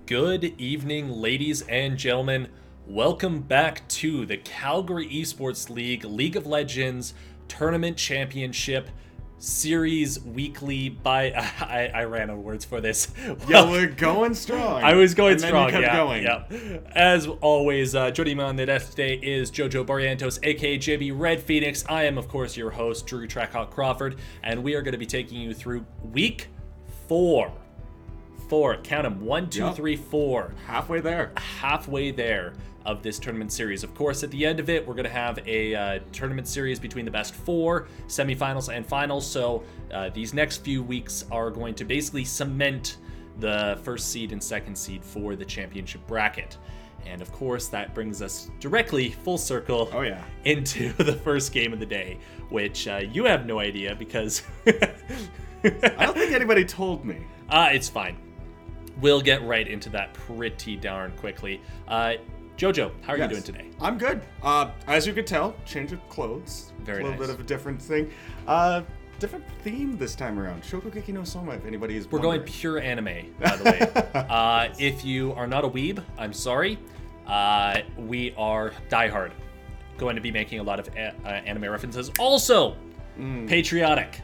Good evening, ladies and gentlemen. Welcome back to the Calgary Esports League of Legends Tournament Championship Series Weekly by... I ran out of words for this. Yeah, we're going strong. I was going and then strong, you kept going. Yeah. As always, joining me on the desk today is Jojo Barrientos, aka JB Red Phoenix. I am, of course, your host, Drew Trackhawk Crawford, and we are going to be taking you through Week 4. Count them. 1, 2, 3, 4. Halfway there. Halfway there of this tournament series. Of course, at the end of it, we're going to have a tournament series between the best 4, semifinals, and finals. So these next few weeks are going to basically cement the first seed and second seed for the championship bracket. And of course, that brings us directly full circle into the first game of the day, which you have no idea because... I don't think anybody told me. It's fine. We'll get right into that pretty darn quickly. Jojo, how are you doing today? I'm good. As you could tell, change of clothes. Very nice. A little bit of a different thing. Different theme this time around. Shokugeki no Soma, if anybody is wondering. We're going pure anime, by the way. If you are not a weeb, I'm sorry. We are diehard. Going to be making a lot of anime references. Also, patriotic.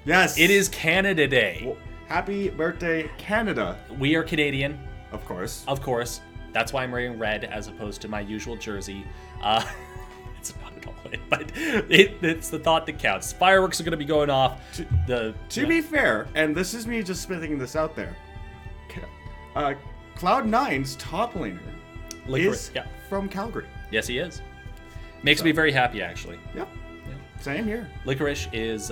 Yes. It is Canada Day. Well, happy birthday, Canada. We are Canadian. Of course. Of course. That's why I'm wearing red as opposed to my usual jersey. It's not at all, but it's the thought that counts. Fireworks are going to be going off. To be fair, and this is me just spitting this out there, Cloud9's top laner is from Calgary. Yes, he is. Makes me very happy, actually. Yep. Same here. Licorice is,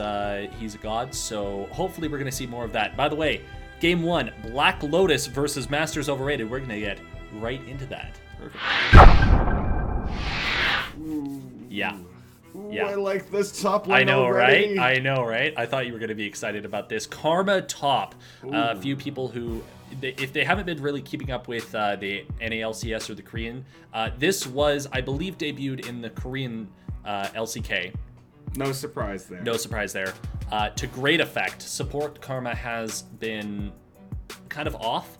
he's a god, so hopefully we're going to see more of that. By the way, Game 1, Black Lotus versus Masters Overrated. We're going to get right into that. Perfect. Yeah. Ooh, Yeah. I like this top lane I know, already. right? I know, right? I thought you were going to be excited about this. Karma top. A few people who, if they haven't been really keeping up with the NALCS or the Korean, this was, I believe, debuted in the Korean LCK. No surprise there. No surprise there. To great effect. Support Karma has been kind of off.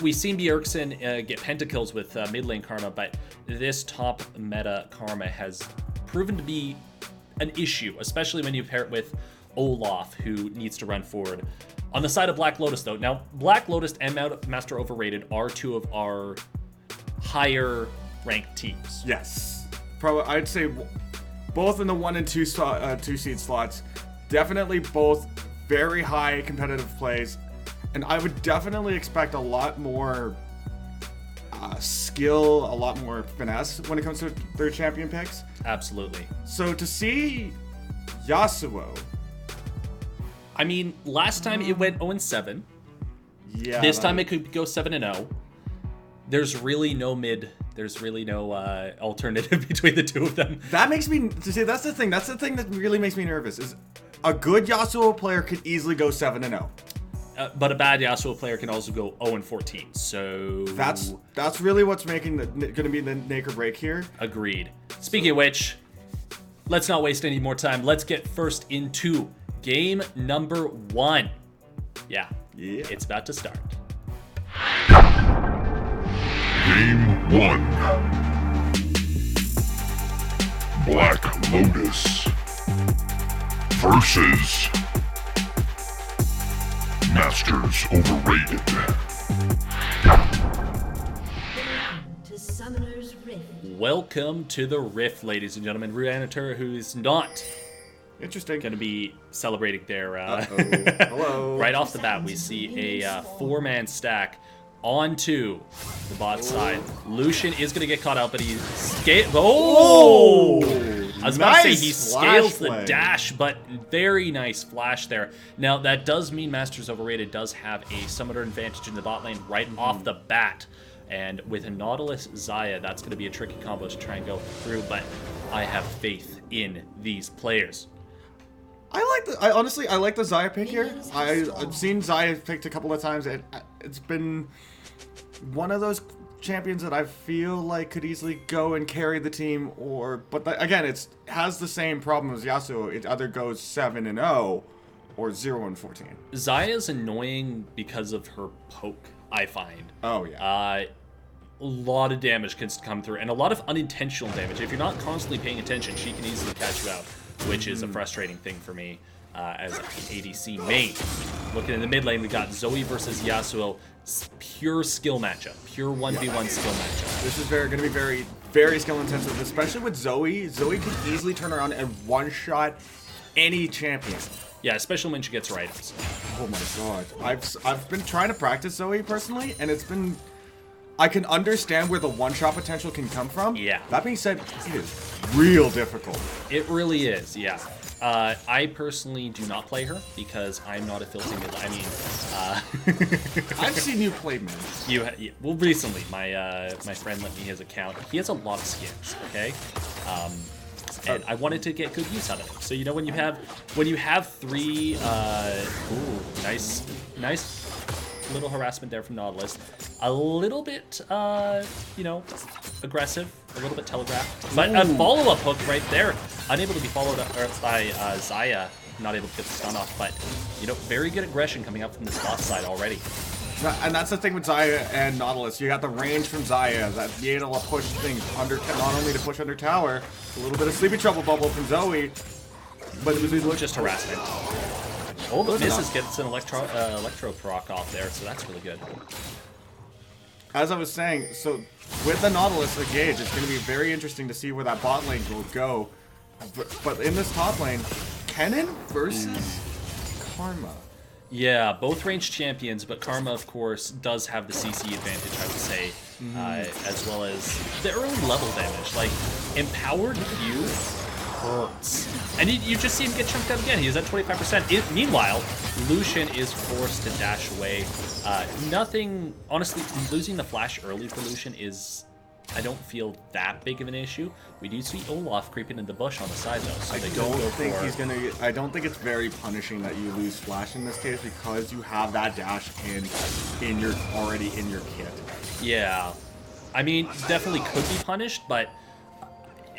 We've seen Bjergsen get pentakills with mid lane Karma, but this top meta Karma has proven to be an issue, especially when you pair it with Olaf, who needs to run forward. On the side of Black Lotus, though, now Black Lotus and Master Overrated are two of our higher ranked teams. Yes. Probably, I'd say both in the 1 and 2 seed slots. Definitely both very high competitive plays. And I would definitely expect a lot more skill, a lot more finesse when it comes to their champion picks. Absolutely. So to see Yasuo... I mean, last time it went 0-7. Yeah. This time it could go 7-0. There's really no mid. There's really no alternative between the two of them. That makes me... See, that's the thing. That's the thing that really makes me nervous, is a good Yasuo player could easily go 7-0. But a bad Yasuo player can also go 0-14. So... That's really what's making going to be the make or break here. Agreed. Speaking of which, let's not waste any more time. Let's get first into game number 1. Yeah. It's about to start. Game 1. Black Lotus versus Masters Overrated. To Summoner's Rift. Welcome to the Rift, ladies and gentlemen. Ruanator, who's not Interesting. going to be celebrating their... Hello. Right off the bat, we see a 4-man stack onto the bot side. Lucian is going to get caught out, but he I was about to say he scales the dash, but very nice flash there. Now, that does mean Masters Overrated does have a summoner advantage in the bot lane right off the bat. And with a Nautilus Xayah, that's going to be a tricky combo to try and go through, but I have faith in these players. I honestly like the Xayah pick here. I've seen Xayah picked a couple of times. It's been one of those champions that I feel like could easily go and carry the team, but again, it has the same problem as Yasuo. It either goes 7-0 or 0-14. Xayah's annoying because of her poke. I find. Oh, yeah. A lot of damage can come through, and a lot of unintentional damage. If you're not constantly paying attention, she can easily catch you out, which is a frustrating thing for me as an ADC main. Looking in the mid lane, we got Zoe versus Yasuo. Pure skill matchup. Pure 1v1 skill matchup. This is going to be very, very skill intensive, especially with Zoe. Zoe can easily turn around and one-shot any champion. Yeah, especially when she gets her items. Oh my god. I've been trying to practice Zoe personally, and it's been... I can understand where the one-shot potential can come from. Yeah. That being said, it is real difficult. It really is, yeah. I personally do not play her because I'm not a filthy mid. I mean, I've seen you play mid. Well, recently, my friend lent me his account. He has a lot of skins, okay? And I wanted to get good use out of it. So you know when you have three, ooh, nice little harassment there from Nautilus. A little bit, you know, aggressive, a little bit telegraphed. But a follow-up hook right there, unable to be followed up by Xayah, not able to get the stun off. But, you know, very good aggression coming up from this bot side already. And that's the thing with Xayah and Nautilus. You got the range from Xayah that be able to push things under, not only to push under tower, a little bit of sleepy trouble bubble from Zoe, but it was just harassment. Oh, but misses, gets an electro proc off there, so that's really good. As I was saying, so with the Nautilus engage, it's going to be very interesting to see where that bot lane will go. But in this top lane, Kennen versus Karma. Yeah, both ranged champions, but Karma, of course, does have the CC advantage, I would say, as well as the early level damage. Like, Empowered Q hurts. And you just see him get chunked out again. He's at 25%. Meanwhile, Lucian is forced to dash away. Nothing, honestly, losing the flash early for Lucian is, I don't feel that big of an issue. We do see Olaf creeping in the bush on the side, though. So I don't think it's very punishing that you lose flash in this case because you have that dash already in your kit. Yeah. I mean, definitely could be punished, but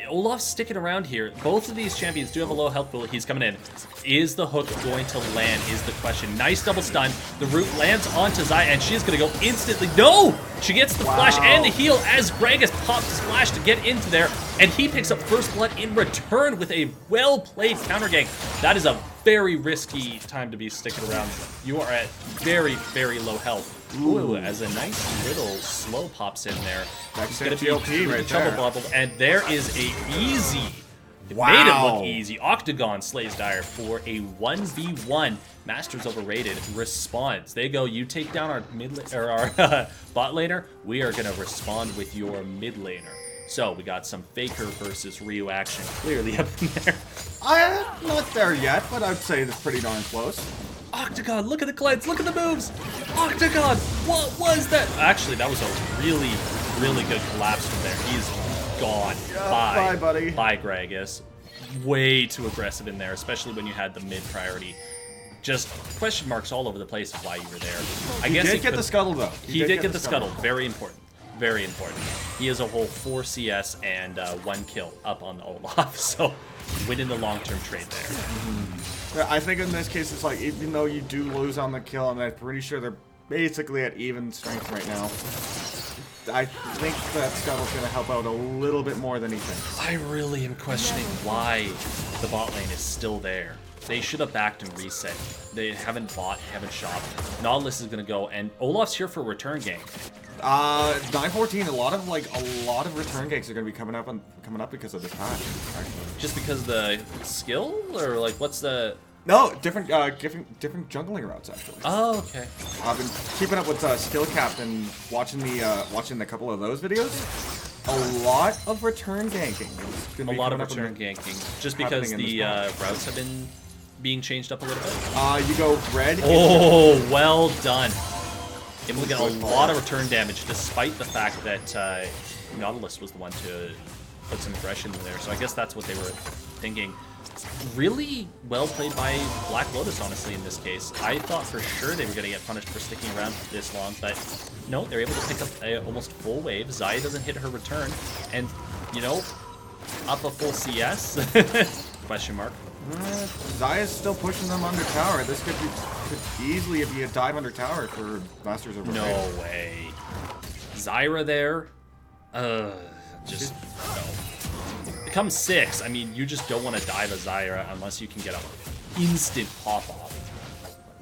Olaf's sticking around here. Both of these champions do have a low health pool. He's coming in. Is the hook going to land is the question. Nice double stun. The root lands onto Xayah, and she's going to go instantly. No! She gets the flash and the heal as Gragas pops his flash to get into there, and he picks up first blood in return with a well-played counter gank. That is a very risky time to be sticking around. You are at very, very low health. Ooh, as a nice little slow pops in there. That's going to be GLP right there. Bubble, and there is a easy. It made it look easy. Octagon slays Dire for a 1v1. Masters overrated response. They go, you take down our bot laner. We are going to respond with your mid laner. So we got some Faker versus Ryu action clearly up in there. I'm not there yet, but I'd say it's pretty darn close. Octagon, look at the cleanse, look at the moves. Octagon, what was that? Actually, that was a really, really good collapse from there. He's gone. Bye, buddy. Bye, Gragas. Way too aggressive in there, especially when you had the mid priority. Just question marks all over the place of why you were there. I guess he did get the scuttle, though. He did get the scuttle. Very important. Very important. He has a whole 4 CS and 1 kill up on Olaf, so winning the long-term trade there. I think in this case, it's like, even though you do lose on the kill, and I'm pretty sure they're basically at even strength right now, I think that scuttle's going to help out a little bit more than he thinks. I really am questioning why the bot lane is still there. They should have backed and reset. They haven't bought, haven't shopped. Nautilus is going to go, and Olaf's here for a return gank. 9-14. A lot of return ganks are going to be coming up because of this patch. Actually. Just because of the skill, or like what's the? No, different jungling routes actually. Oh, okay. I've been keeping up with skill cap and watching the couple of those videos. A lot of return ganking. A lot of return ganking, just because the routes have been being changed up a little bit. You go red. Oh, well done. Able to get a lot of return damage, despite the fact that Nautilus was the one to put some aggression in there. So I guess that's what they were thinking. Really well played by Black Lotus, honestly, in this case. I thought for sure they were going to get punished for sticking around this long, but no, they're able to pick up a almost full wave. Xayah doesn't hit her return, and, you know, up a full CS? Question mark. Xayah's still pushing them under tower. This could be could easily be a dive under tower for Masters Overrated. No way. Zyra there. Just no. It comes 6. I mean, you just don't want to dive a Zyra unless you can get an instant pop off.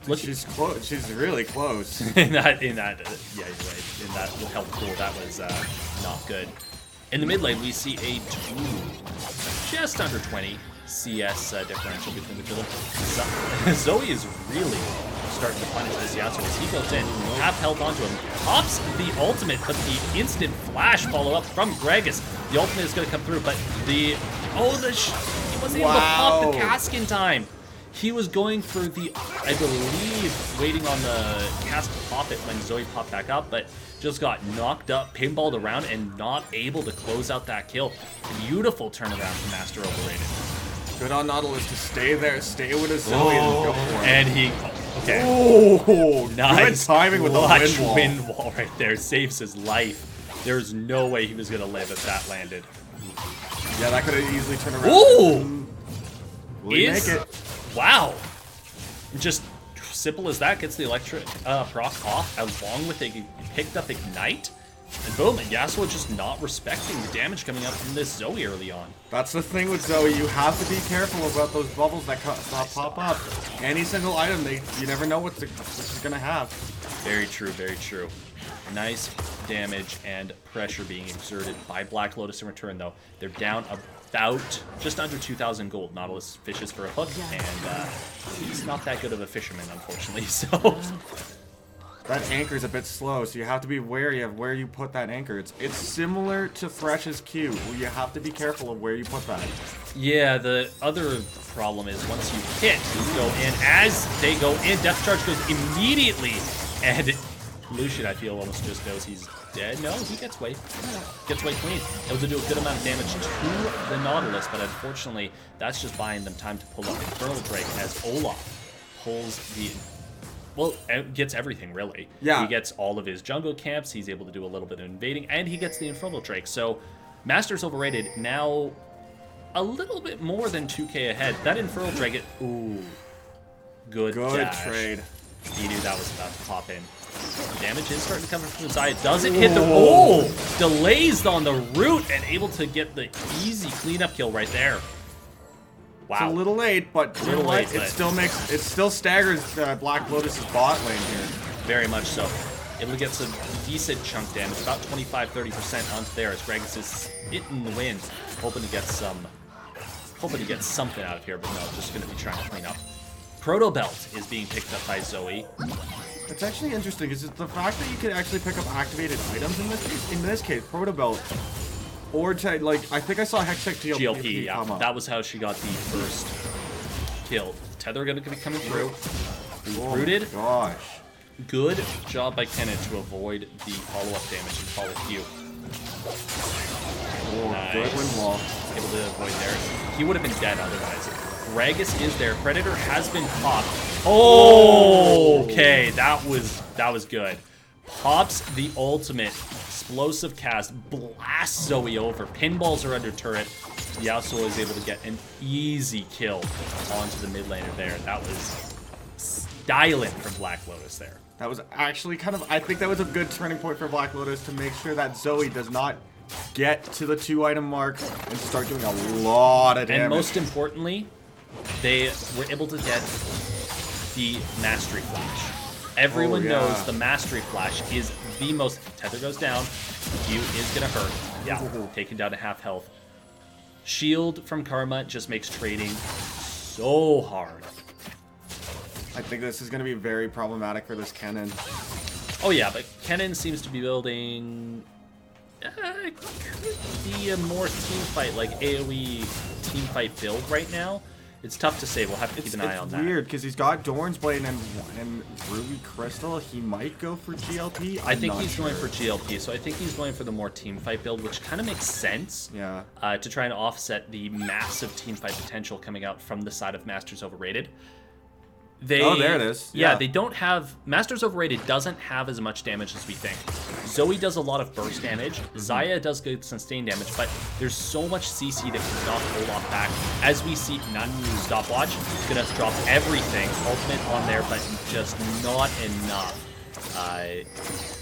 Look, she's close. She's really close. Yeah, you're right. In that health pool, that was not good. In the mid lane, we see a just under 20 CS differential between the two of them. Zoe is really starting to punish this Yasuo as he goes in, half health onto him, pops the ultimate, but the instant flash follow-up from Gragas. The ultimate is going to come through, but he wasn't able to pop the cask in time. He was going for the, I believe, waiting on the cast to pop it when Zoe popped back up, but just got knocked up, pinballed around, and not able to close out that kill. Beautiful turnaround from Master Overrated. Good on Nautilus to stay there, stay with his Zoe and go for it. And he, okay. Oh, nice good timing with the wind wall right there. Saves his life. There's no way he was going to live if that landed. Yeah, that could have easily turned around. Ooh! Will he make it? Wow. Just simple as that, gets the electric proc off along with a picked up Ignite. And boom, and Yasuo just not respecting the damage coming out from this Zoe early on. That's the thing with Zoe, you have to be careful about those bubbles that pop up. Any single item, you never know what she's gonna have. Very true, very true. Nice damage and pressure being exerted by Black Lotus in return, though. They're down about just under 2,000 gold. Nautilus fishes for a hook, and he's not that good of a fisherman, unfortunately, so... That anchor's a bit slow, so you have to be wary of where you put that anchor. It's similar to Thresh's Q, where you have to be careful of where you put that. Yeah, the other problem is once you hit, you go in. As they go in, Death Charge goes immediately, and Lucian, I feel, almost just knows he's dead. No, he gets away. Gets away clean. Able to do a good amount of damage to the Nautilus, but unfortunately, that's just buying them time to pull up Infernal Drake as Olaf pulls the... Well, gets everything, really. Yeah. He gets all of his jungle camps, he's able to do a little bit of invading, and he gets the Infernal Drake. So, Master's Overrated now a little bit more than 2k ahead. That Infernal Drake, ooh, good dash. Trade. He knew that was about to pop in. Damage is starting to come from the side. Doesn't hit the... Oh! Delays on the root and able to get the easy cleanup kill right there. Wow. It's a little late, but you know what? It still staggers Black Lotus's bot lane here. Very much so. Able to get some decent chunk damage, about 25-30% onto there as Gragas is hitting the wind, hoping to get something out of here, but no, just going to be trying to clean up. Proto Belt is being picked up by Zoe. It's actually interesting, is the fact that you can actually pick up activated items in this case, Proto Belt. Or to, like, I think I saw Hextech GLP yeah. come up. That was how she got the first kill. Tether going to be coming through. Rooted. Gosh. Good job by Kennen to avoid the follow-up damage and follow Q. Nice. Good wind wall. Able to avoid there. He would have been dead otherwise. Gragas is there. Predator has been popped. Oh! Okay, that was good. Pops the ultimate. Explosive cast, blasts Zoe over. Pinballs are under turret. Yasuo is able to get an easy kill onto the mid laner there. That was styling from Black Lotus there. That was actually kind of, I think that was a good turning point for Black Lotus to make sure that Zoe does not get to the 2-item mark and start doing a lot of damage. And most importantly, they were able to get the Mastery Flash. Everyone knows the Mastery Flash is the most... Tether goes down. Q is going to hurt. Yeah, taken down to half health. Shield from Karma just makes trading so hard. I think this is going to be very problematic for this Kennen. Oh yeah, but Kennen seems to be building... could be a more teamfight, like AoE teamfight build right now. It's tough to say. We'll have to keep an eye on that. It's weird because he's got Dorn's Blade and Ruby Crystal. He might go for GLP. I think he's going for GLP, so I think he's going for the more teamfight build, which kind of makes sense. Yeah. To try and offset the massive teamfight potential coming out from the side of Masters Overrated. Oh, there it is. Yeah, they don't have... Masters Overrated doesn't have as much damage as we think. Zoe does a lot of burst damage. Xayah does good sustained damage, but there's so much CC that can knock Olaf back. As we see, not stopwatch, gonna drop everything. Ultimate on there, but just not enough.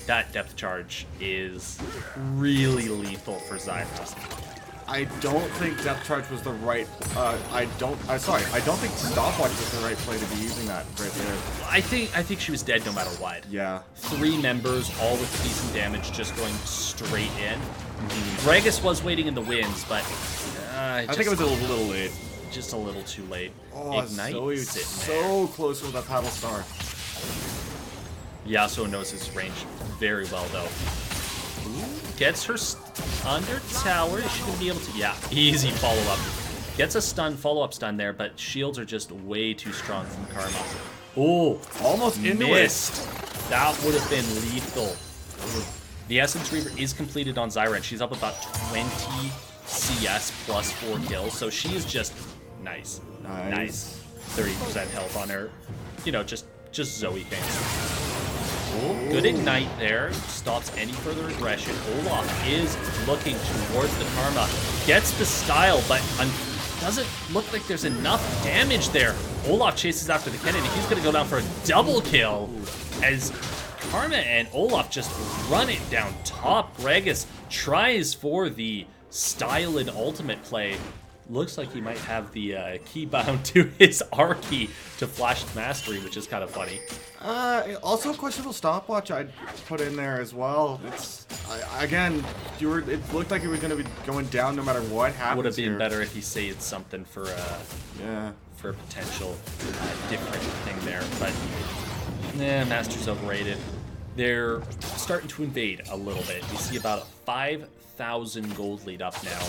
That depth charge is really lethal for Xayah. I don't think depth charge was the right. I don't think stopwatch was the right play to be using that right there. I think she was dead no matter what. Yeah. 3 members, all with decent damage, just going straight in. Gragas was waiting in the winds, but I think it was a little late. Just a little too late. Oh, Ignite Zoe was so close with that paddle star. Yasuo knows his range very well, though. Gets her under tower. Is she going to be able to? Yeah, easy follow-up. Gets a stun, follow-up stun there, but shields are just way too strong from Karma. Oh, almost into missed. That would have been lethal. The Essence Reaver is completed on Zyra, and she's up about 20 CS plus 4 kills, so she is just nice. 30% health on her. You know, just Zoe things. Good ignite there, stops any further aggression. Olaf is looking towards the Karma, gets the style, but doesn't look like there's enough damage there. Olaf chases after the Kennedy. He's going to go down for a double kill as Karma and Olaf just run it down top. Gragas tries for the style and ultimate play. Looks like he might have the key bound to his R key to flash mastery, which is kind of funny. Also a questionable stopwatch I'd put in there as well. It's again, it looked like it was going to be going down no matter what happens. Would have been better if he saved something for for a potential different thing there, but Masters overrated. They're starting to invade a little bit. We see about a 5,000 gold lead up now.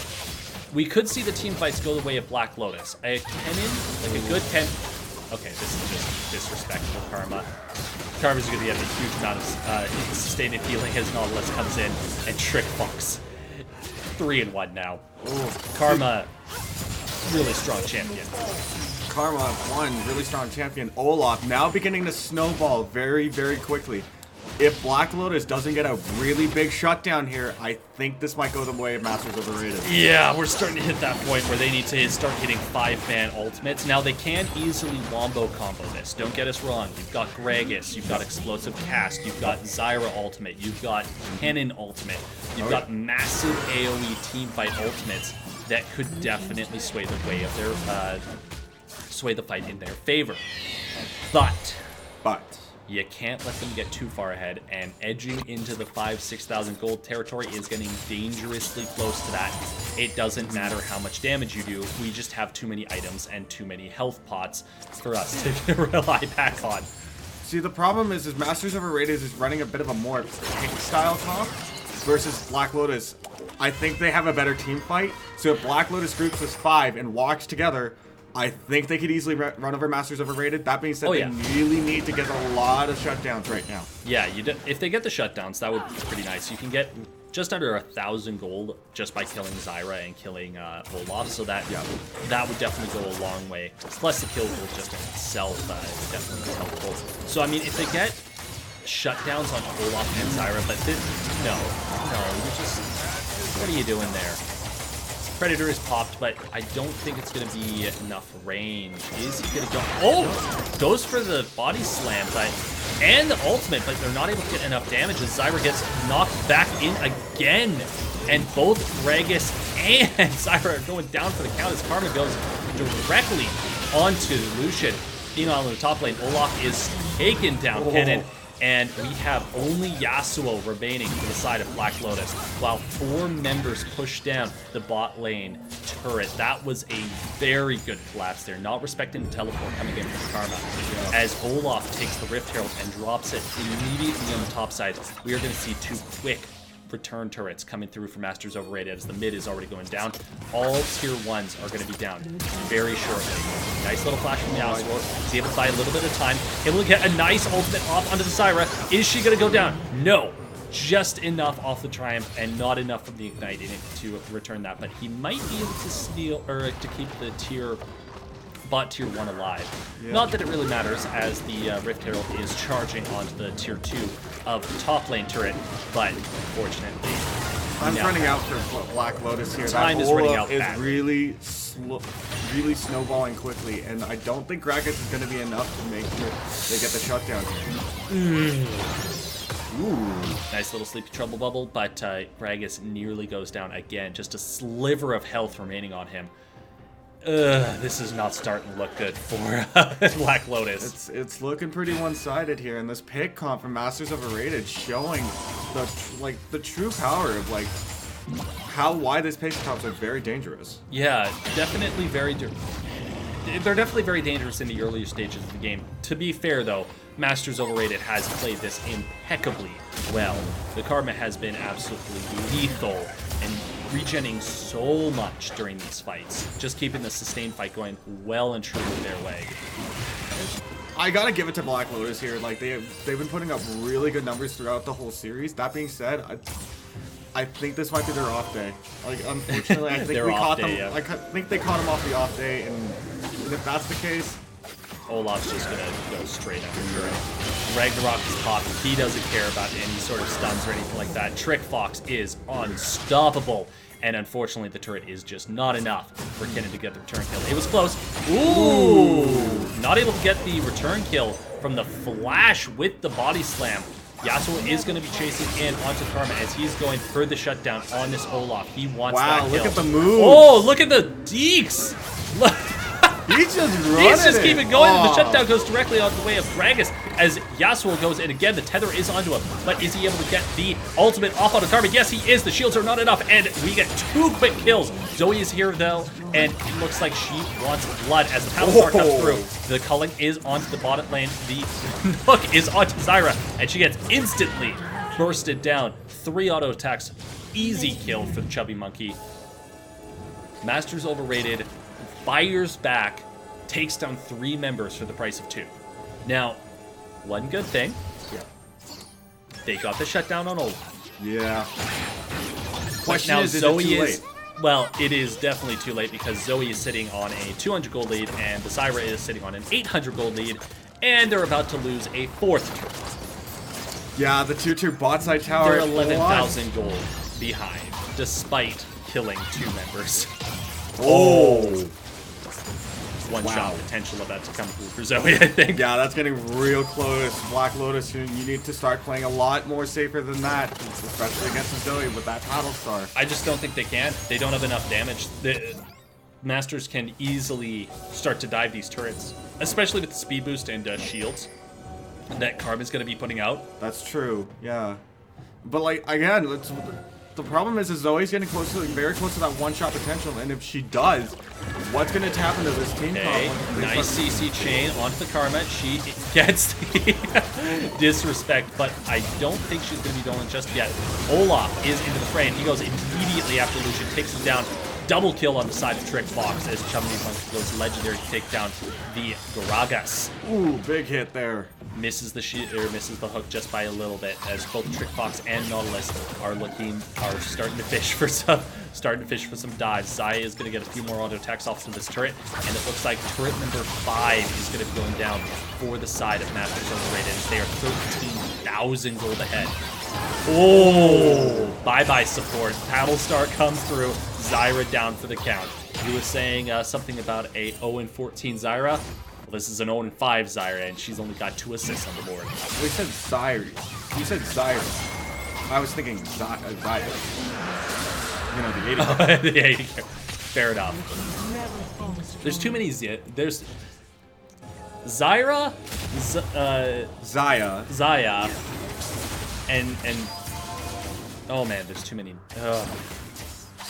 We could see the team fights go the way of Black Lotus. A Kennen, like a good Ken. Okay, this is just disrespectful Karma. Karma's going to get a huge amount of sustained healing as Nautilus comes in and Trick Fox. 3-1 now. Ooh. Karma, really strong champion. Karma, 1 really strong champion. Olaf now beginning to snowball very, very quickly. If Black Lotus doesn't get a really big shutdown here, I think this might go the way of Masters Overrated. Yeah, we're starting to hit that point where they need to start hitting 5-man ultimates. Now, they can easily wombo combo this. Don't get us wrong. You've got Gragas, you've got Explosive Cast, you've got Zyra ultimate, you've got Kennen ultimate, you've got massive AoE teamfight ultimates that could definitely sway the way of their, sway the fight in their favor. But you can't let them get too far ahead, and edging into the 5,000-6,000 gold territory is getting dangerously close to that. It doesn't matter how much damage you do, we just have too many items and too many health pots for us to rely back on. See, the problem is Masters Overrated is running a bit of a more pick style comp versus Black Lotus. I think they have a better team fight, so if Black Lotus groups as 5 and walks together, I think they could easily run over Masters Overrated. That being said, they really need to get a lot of shutdowns right now. Yeah, if they get the shutdowns, that would be pretty nice. You can get just under 1,000 gold just by killing Zyra and killing Olaf, so that would definitely go a long way. Plus, the kill goal just in itself is definitely helpful. So, I mean, if they get shutdowns on Olaf and Zyra, but no, you just, what are you doing there? Predator is popped, but I don't think it's going to be enough range. Is he going to go? Oh! Goes for the body slam, and the ultimate, but they're not able to get enough damage as Zyra gets knocked back in again. And both Gragas and Zyra are going down for the count as Karma goes directly onto Lucian. Meanwhile, in the top lane, Olaf is taken down Kennen. And we have only Yasuo remaining for the side of Black Lotus, while 4 members push down the bot lane turret. That was a very good collapse there, not respecting the teleport coming in from Karma. As Olaf takes the Rift Herald and drops it immediately on the top side, we are going to see 2 quick return turrets coming through for Masters Overrated as the mid is already going down. All tier 1s are going to be down very shortly. Nice little flash from Yasuo. He's able to buy a little bit of time. Able to get a nice ultimate off onto the Zyra. Is she going to go down? No. Just enough off the Triumph and not enough from the Ignite in it to return that. But he might be able to steal, or to keep the tier bot tier 1 alive. Yeah. Not that it really matters, as the Rift Herald is charging onto the tier 2 of the top lane turret, but unfortunately... Time's running out for Black Lotus here. Time that is running hold-up out bad. really snowballing quickly, and I don't think Gragas is going to be enough to make sure they get the shutdown. Ooh. Nice little sleepy trouble bubble, but Gragas nearly goes down again. Just a sliver of health remaining on him. This is not starting to look good for Black Lotus. It's looking pretty one-sided here, and this pick comp from Masters Overrated showing the true power of why this pick comps are very dangerous. Yeah, definitely very. They're definitely very dangerous in the earlier stages of the game. To be fair, though, Masters Overrated has played this impeccably well. The Karma has been absolutely lethal and regenning so much during these fights, just keeping the sustained fight going well and truly their way. I gotta give it to Black Lotus here. Like they've been putting up really good numbers throughout the whole series. That being said, I think this might be their off day. Like, unfortunately, I think we caught them. Yeah. I think they caught them off the off day, and if that's the case, Olaf's just gonna go straight after Turret. Ragnarok is popping. He doesn't care about any sort of stuns or anything like that. Trick Fox is unstoppable. And unfortunately, the turret is just not enough for Kennen to get the return kill. It was close. Ooh! Not able to get the return kill from the flash with the body slam. Yasuo is going to be chasing in onto Karma as he's going for the shutdown on this Olaf. He wants that kill. Wow, look at the move. Oh, look at the deeks! He's just running. He's just keeping going. And the shutdown goes directly on the way of Gragas as Yasuo goes, and again, the tether is onto him. But is he able to get the ultimate off onto Karma? Yes, he is. The shields are not enough, and we get 2 quick kills. Zoe is here, though, and it looks like she wants blood as the Paddle comes through. The culling is onto the bottom lane. The hook is onto Zyra, and she gets instantly bursted down. 3 auto attacks. Easy kill for the Chubby Monkey. Masters Overrated fires back, takes down 3 members for the price of 2. Now, one good thing, they got the shutdown on Olaf. Yeah. But now Zoe is, well, it is definitely too late because Zoe is sitting on a 200 gold lead and the Zyra is sitting on an 800 gold lead, and they're about to lose a 4th turn. Yeah, the 2-tier bot side tower. They're 11,000 gold behind, despite killing 2 members. Oh! One-shot potential about to come through for Zoe, I think. Yeah, that's getting real close. Black Lotus, you need to start playing a lot more safer than that, especially against Zoe with that paddle star. I just don't think they can. They don't have enough damage. The Masters can easily start to dive these turrets, especially with the speed boost and shields that Karma's going to be putting out. That's true, yeah. But, like, again, the problem is Zoe's getting very close to that one-shot potential, and if she does, what's going to happen to this team? Okay, nice CC chain onto the Karma. She gets the disrespect, but I don't think she's going to be going just yet. Olaf is into the fray, and he goes immediately after Lucian, takes him down. Double kill on the side of Trick Fox as Chumney Monkey goes legendary to take down the Gragas. Ooh, big hit there. Misses the misses the hook just by a little bit as both Trick Fox and Nautilus are starting to fish for some dives. Zaya is going to get a few more auto attacks off of this turret, and it looks like turret number 5 is going to be going down for the side of Masters Overrated. They are 13,000 gold ahead. Oh, bye-bye support. Paddlestar comes through. Zyra down for the count. He was saying something about a 0-14 Zyra. Well, this is an 0-5 Zyra, and she's only got 2 assists on the board. We said Zyra. You said Zyra. I was thinking Zyra. You know, the 80. The 80. Fair enough. There's too many there's Zyra, Zaya, and oh man, there's too many.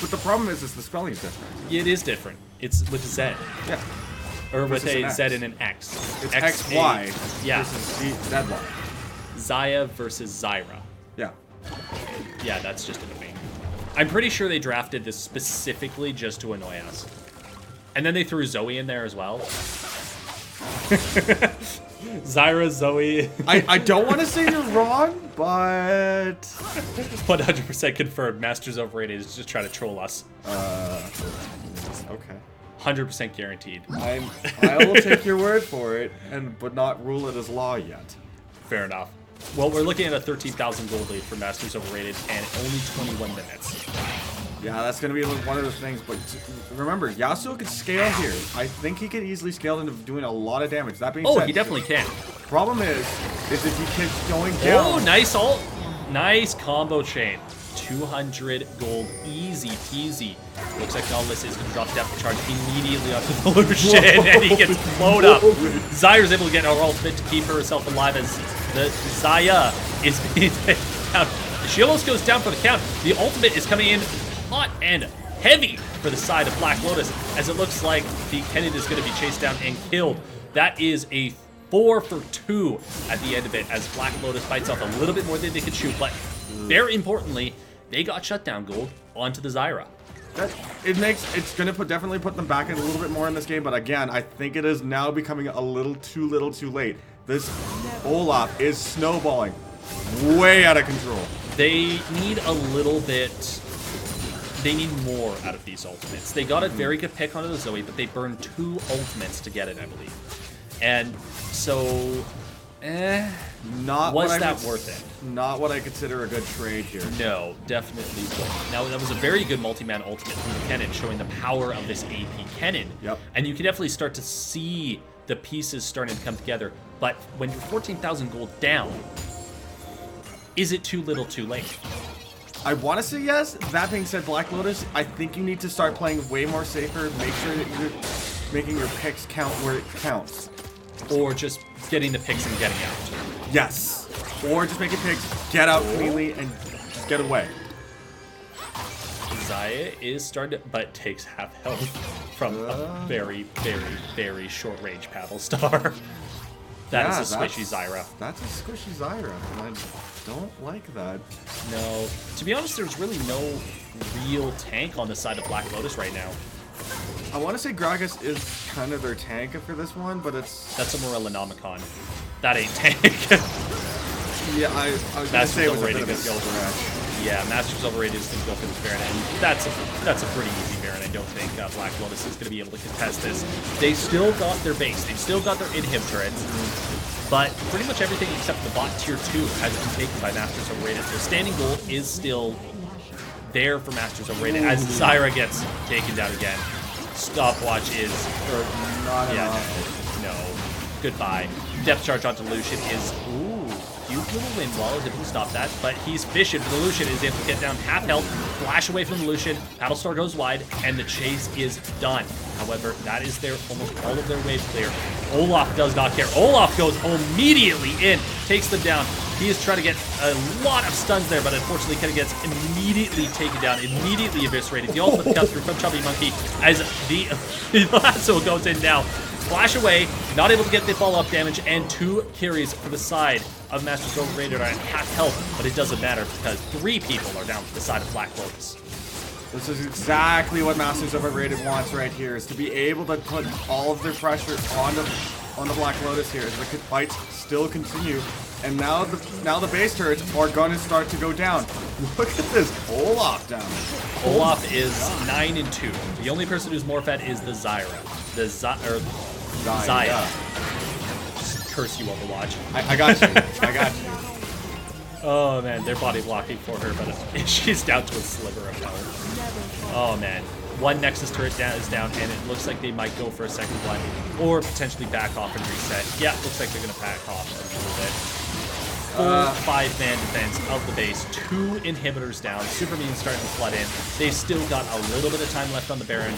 But the problem is the spelling is different. It is different. It's with a Z. Yeah. Or with Versus a an Z X. and an X. It's XY Yeah. versus ZY. Zaya versus Zyra. Yeah. Yeah, that's just annoying. I'm pretty sure they drafted this specifically just to annoy us. And then they threw Zoe in there as well. Zyra, Zoe. I don't want to say you're wrong, but 100% confirmed. Masters Overrated is just trying to troll us. okay. 100% guaranteed. I will take your word for it, but not rule it as law yet. Fair enough. Well, we're looking at a 13,000 gold lead for Masters Overrated and only 21 minutes. Yeah, that's going to be one of the things, but remember, Yasuo could scale here. I think he could easily scale into doing a lot of damage. That being said, He definitely can. Problem is if he keeps going down. Oh, nice ult. Nice combo chain. 200 gold, easy peasy. Looks like Nautilus is going to drop depth charge immediately onto the Lucian, and he gets blown up. Zaya's able to get her ultimate to keep herself alive as the Zaya is being taken down. She almost goes down for the count. The ultimate is coming in hot and heavy for the side of Black Lotus, as it looks like the Kennen is going to be chased down and killed. That is a 4 for 2 at the end of it, as Black Lotus bites off a little bit more than they could shoot, but very importantly, they got shutdown gold onto the Zyra. It's going to definitely put them back in a little bit more in this game, but again, I think it is now becoming a little too late. This Olaf is snowballing way out of control. They need a little bit. They need more out of these ultimates. They got a very good pick onto the Zoe, but they burned 2 ultimates to get it, I believe. And so, was that worth it? Not what I consider a good trade here. No, definitely wasn't. Now, that was a very good multi-man ultimate from the Kennen, showing the power of this AP Kennen. Yep. And you can definitely start to see the pieces starting to come together. But when you're 14,000 gold down, is it too little too late? I want to say yes. That being said, Black Lotus, I think you need to start playing way more safer. Make sure that you're making your picks count where it counts. Or just getting the picks and getting out. Yes. Or just making picks, get out cleanly, and just get away. Zaya is starting to, but takes half health from a very, very, very short range paddle star. That is a squishy Zyra. That's a squishy Zyra, and I don't like that. No. To be honest, there's really no real tank on the side of Black Lotus right now. I want to say Gragas is kind of their tank for this one, but it's... That's a Morellonomicon. That ain't tank. Yeah, I was going to say it was a bit of a skill stretch. Yeah, Masters Overrated is going to go for this Baron, and that's a pretty easy Baron. I don't think Black Lotus is going to be able to contest this. They still got their base. They've still got their inhib turrets, but pretty much everything except the bot tier 2 has been taken by Masters Overrated. So standing gold is still there for Masters Overrated as Zyra gets taken down again. Stopwatch is... Not enough. No. Goodbye. Depth charge onto Lucian is... Ooh, cute little wind wall is able to stop that, but he's fishing. The Lucian is able to get down half health, flash away from the Lucian, Battlestar goes wide, and the chase is done. However, that is almost all of their wave clear. Olaf does not care. Olaf goes immediately in, takes them down. He is trying to get a lot of stuns there, but unfortunately Kennen gets immediately taken down, immediately eviscerated. The ultimate cut through from Chubby Monkey as the lasso goes in now. Flash away, not able to get the follow-up damage, and 2 carries for the side of Masters Overrated are at half health, but it doesn't matter because 3 people are down to the side of Black Lotus. This is exactly what Masters Overrated wants right here, is to be able to put all of their pressure on the Black Lotus here as the fights still continue. And now the base turrets are going to start to go down. Look at this Olaf down. Olaf is 9-2. The only person who's more fed is the Zyra. The Zaya. Just curse you, Overwatch. I got you. I got you. Oh man, they're body blocking for her, but she's down to a sliver of health. Oh man. One Nexus turret is down, and it looks like they might go for a second one, or potentially back off and reset. Yeah, looks like they're going to back off a little bit. Full 5-man defense of the base. 2 inhibitors down. Super Minions starting to flood in. They've still got a little bit of time left on the Baron.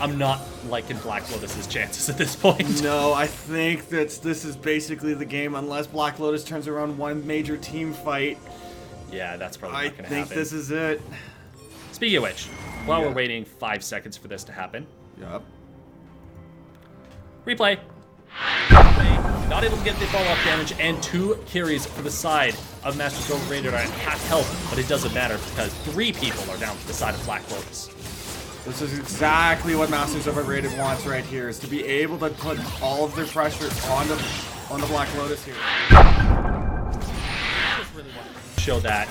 I'm not liking Black Lotus's chances at this point. No, I think that this is basically the game unless Black Lotus turns around one major team fight. Yeah, that's probably not going to happen. I think this is it. Speaking of which, while we're waiting 5 seconds for this to happen. Yep. Replay. Not able to get the follow-up damage, and 2 carries for the side of Masters Overrated are at half health, but it doesn't matter because 3 people are down to the side of Black Lotus. This is exactly what Masters Overrated wants right here, is to be able to put all of their pressure on the Black Lotus here. Show that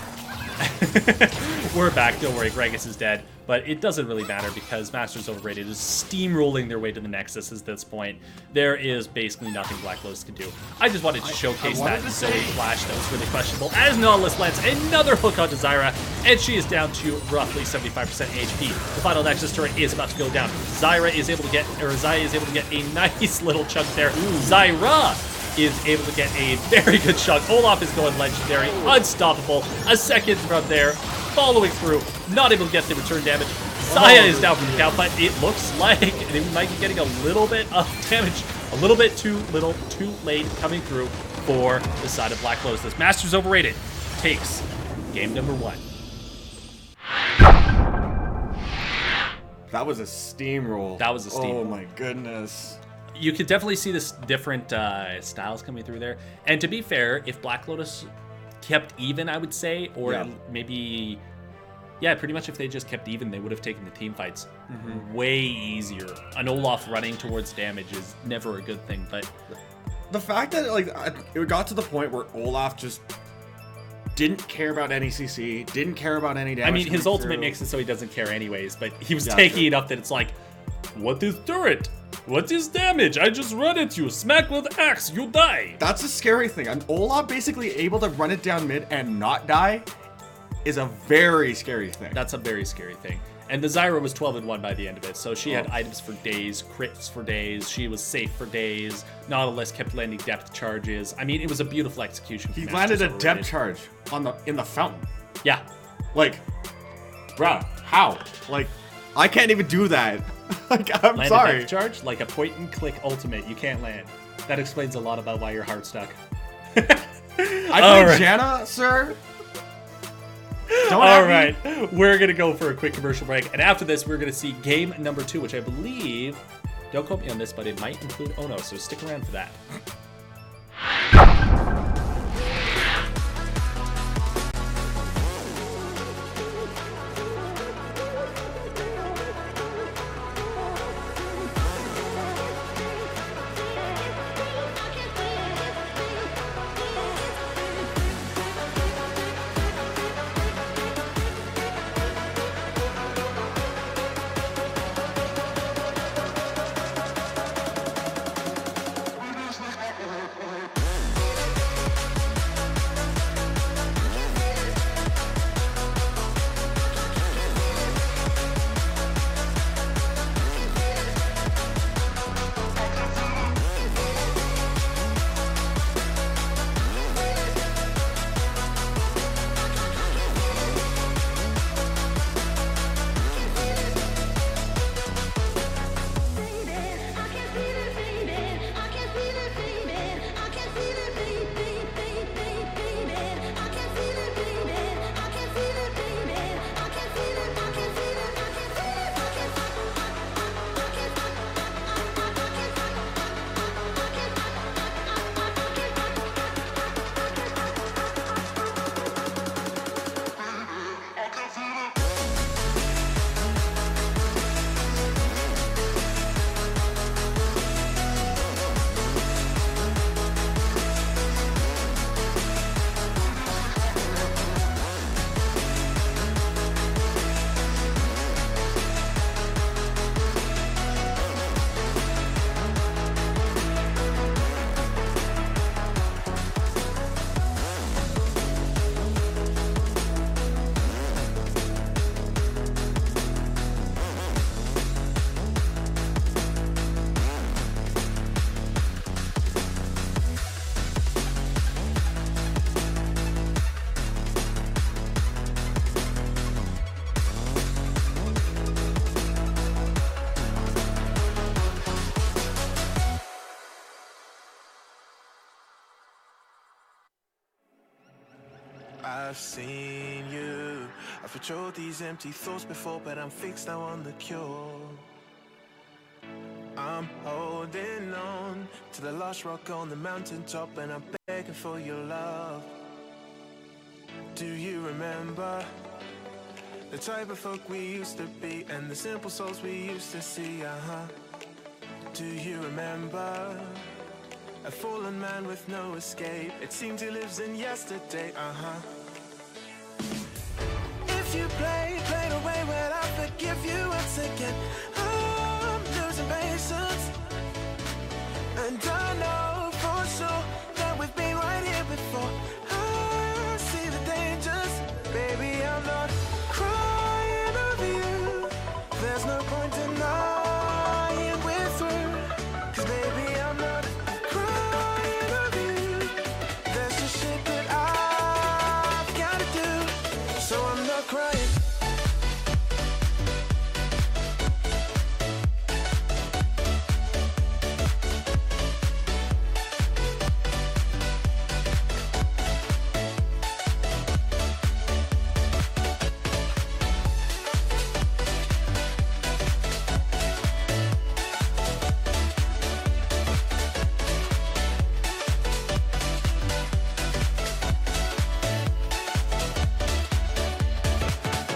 We're back. Don't worry, Gragas is dead. But it doesn't really matter because Masters Overrated is steamrolling their way to the Nexus at this point. There is basically nothing Black Lotus can do. I just wanted to showcase that Zoe flash that was really questionable. As Nautilus lands another hook onto Zyra, and she is down to roughly 75% HP. The final Nexus turret is about to go down. Zaya is able to get a nice little chunk there. Zyra is able to get a very good chunk. Olaf is going legendary, unstoppable. A second from there, following through, not able to get the return damage. Zaya is down from the count, but it looks like they might be getting a little bit of damage, a little bit too little, too late coming through for the side of Black Lotus. This Masters Overrated takes game number 1. That was a steamroll. That was a steamroll. Oh my goodness. You could definitely see this different styles coming through there. And to be fair, if Black Lotus kept even, I would say, or maybe, yeah, pretty much if they just kept even, they would have taken the team fights way easier. An Olaf running towards damage is never a good thing, but the fact that like it got to the point where Olaf just didn't care about any CC, didn't care about any damage. I mean, his ultimate makes it so he doesn't care anyways, but he was taking it up that it's like, what is turret? What is damage? I just run at you. Smack with axe, you die. That's a scary thing. An Olaf basically able to run it down mid and not die is a very scary thing. That's a very scary thing. And the Zyra was 12-1 by the end of it, so she had items for days, crits for days, she was safe for days. Nautilus kept landing depth charges. I mean, it was a beautiful execution. He landed a depth charge in the fountain. Yeah. Like, bruh, how? Like, I can't even do that. Like, I'm land sorry. A depth charge like a point-and-click ultimate. You can't land. That explains a lot about why you're hard stuck. I play Janna, sir. All right, we're going to go for a quick commercial break. And after this, we're going to see game number 2, which I believe, don't quote me on this, but it might include Ono, so stick around for that. I've seen you. I've patrolled these empty thoughts before, but I'm fixed now on the cure. I'm holding on to the last rock on the mountaintop, and I'm begging for your love. Do you remember the type of folk we used to be and the simple souls we used to see? Do you remember a fallen man with no escape? It seems he lives in yesterday. once again. I'm losing patience, and I know for sure that we've been right here before. I see the dangers, baby, I'm not crying over you. There's no point denying we're through, 'cause baby, I'm not crying over you. There's just shit that I've gotta do, so I'm not crying.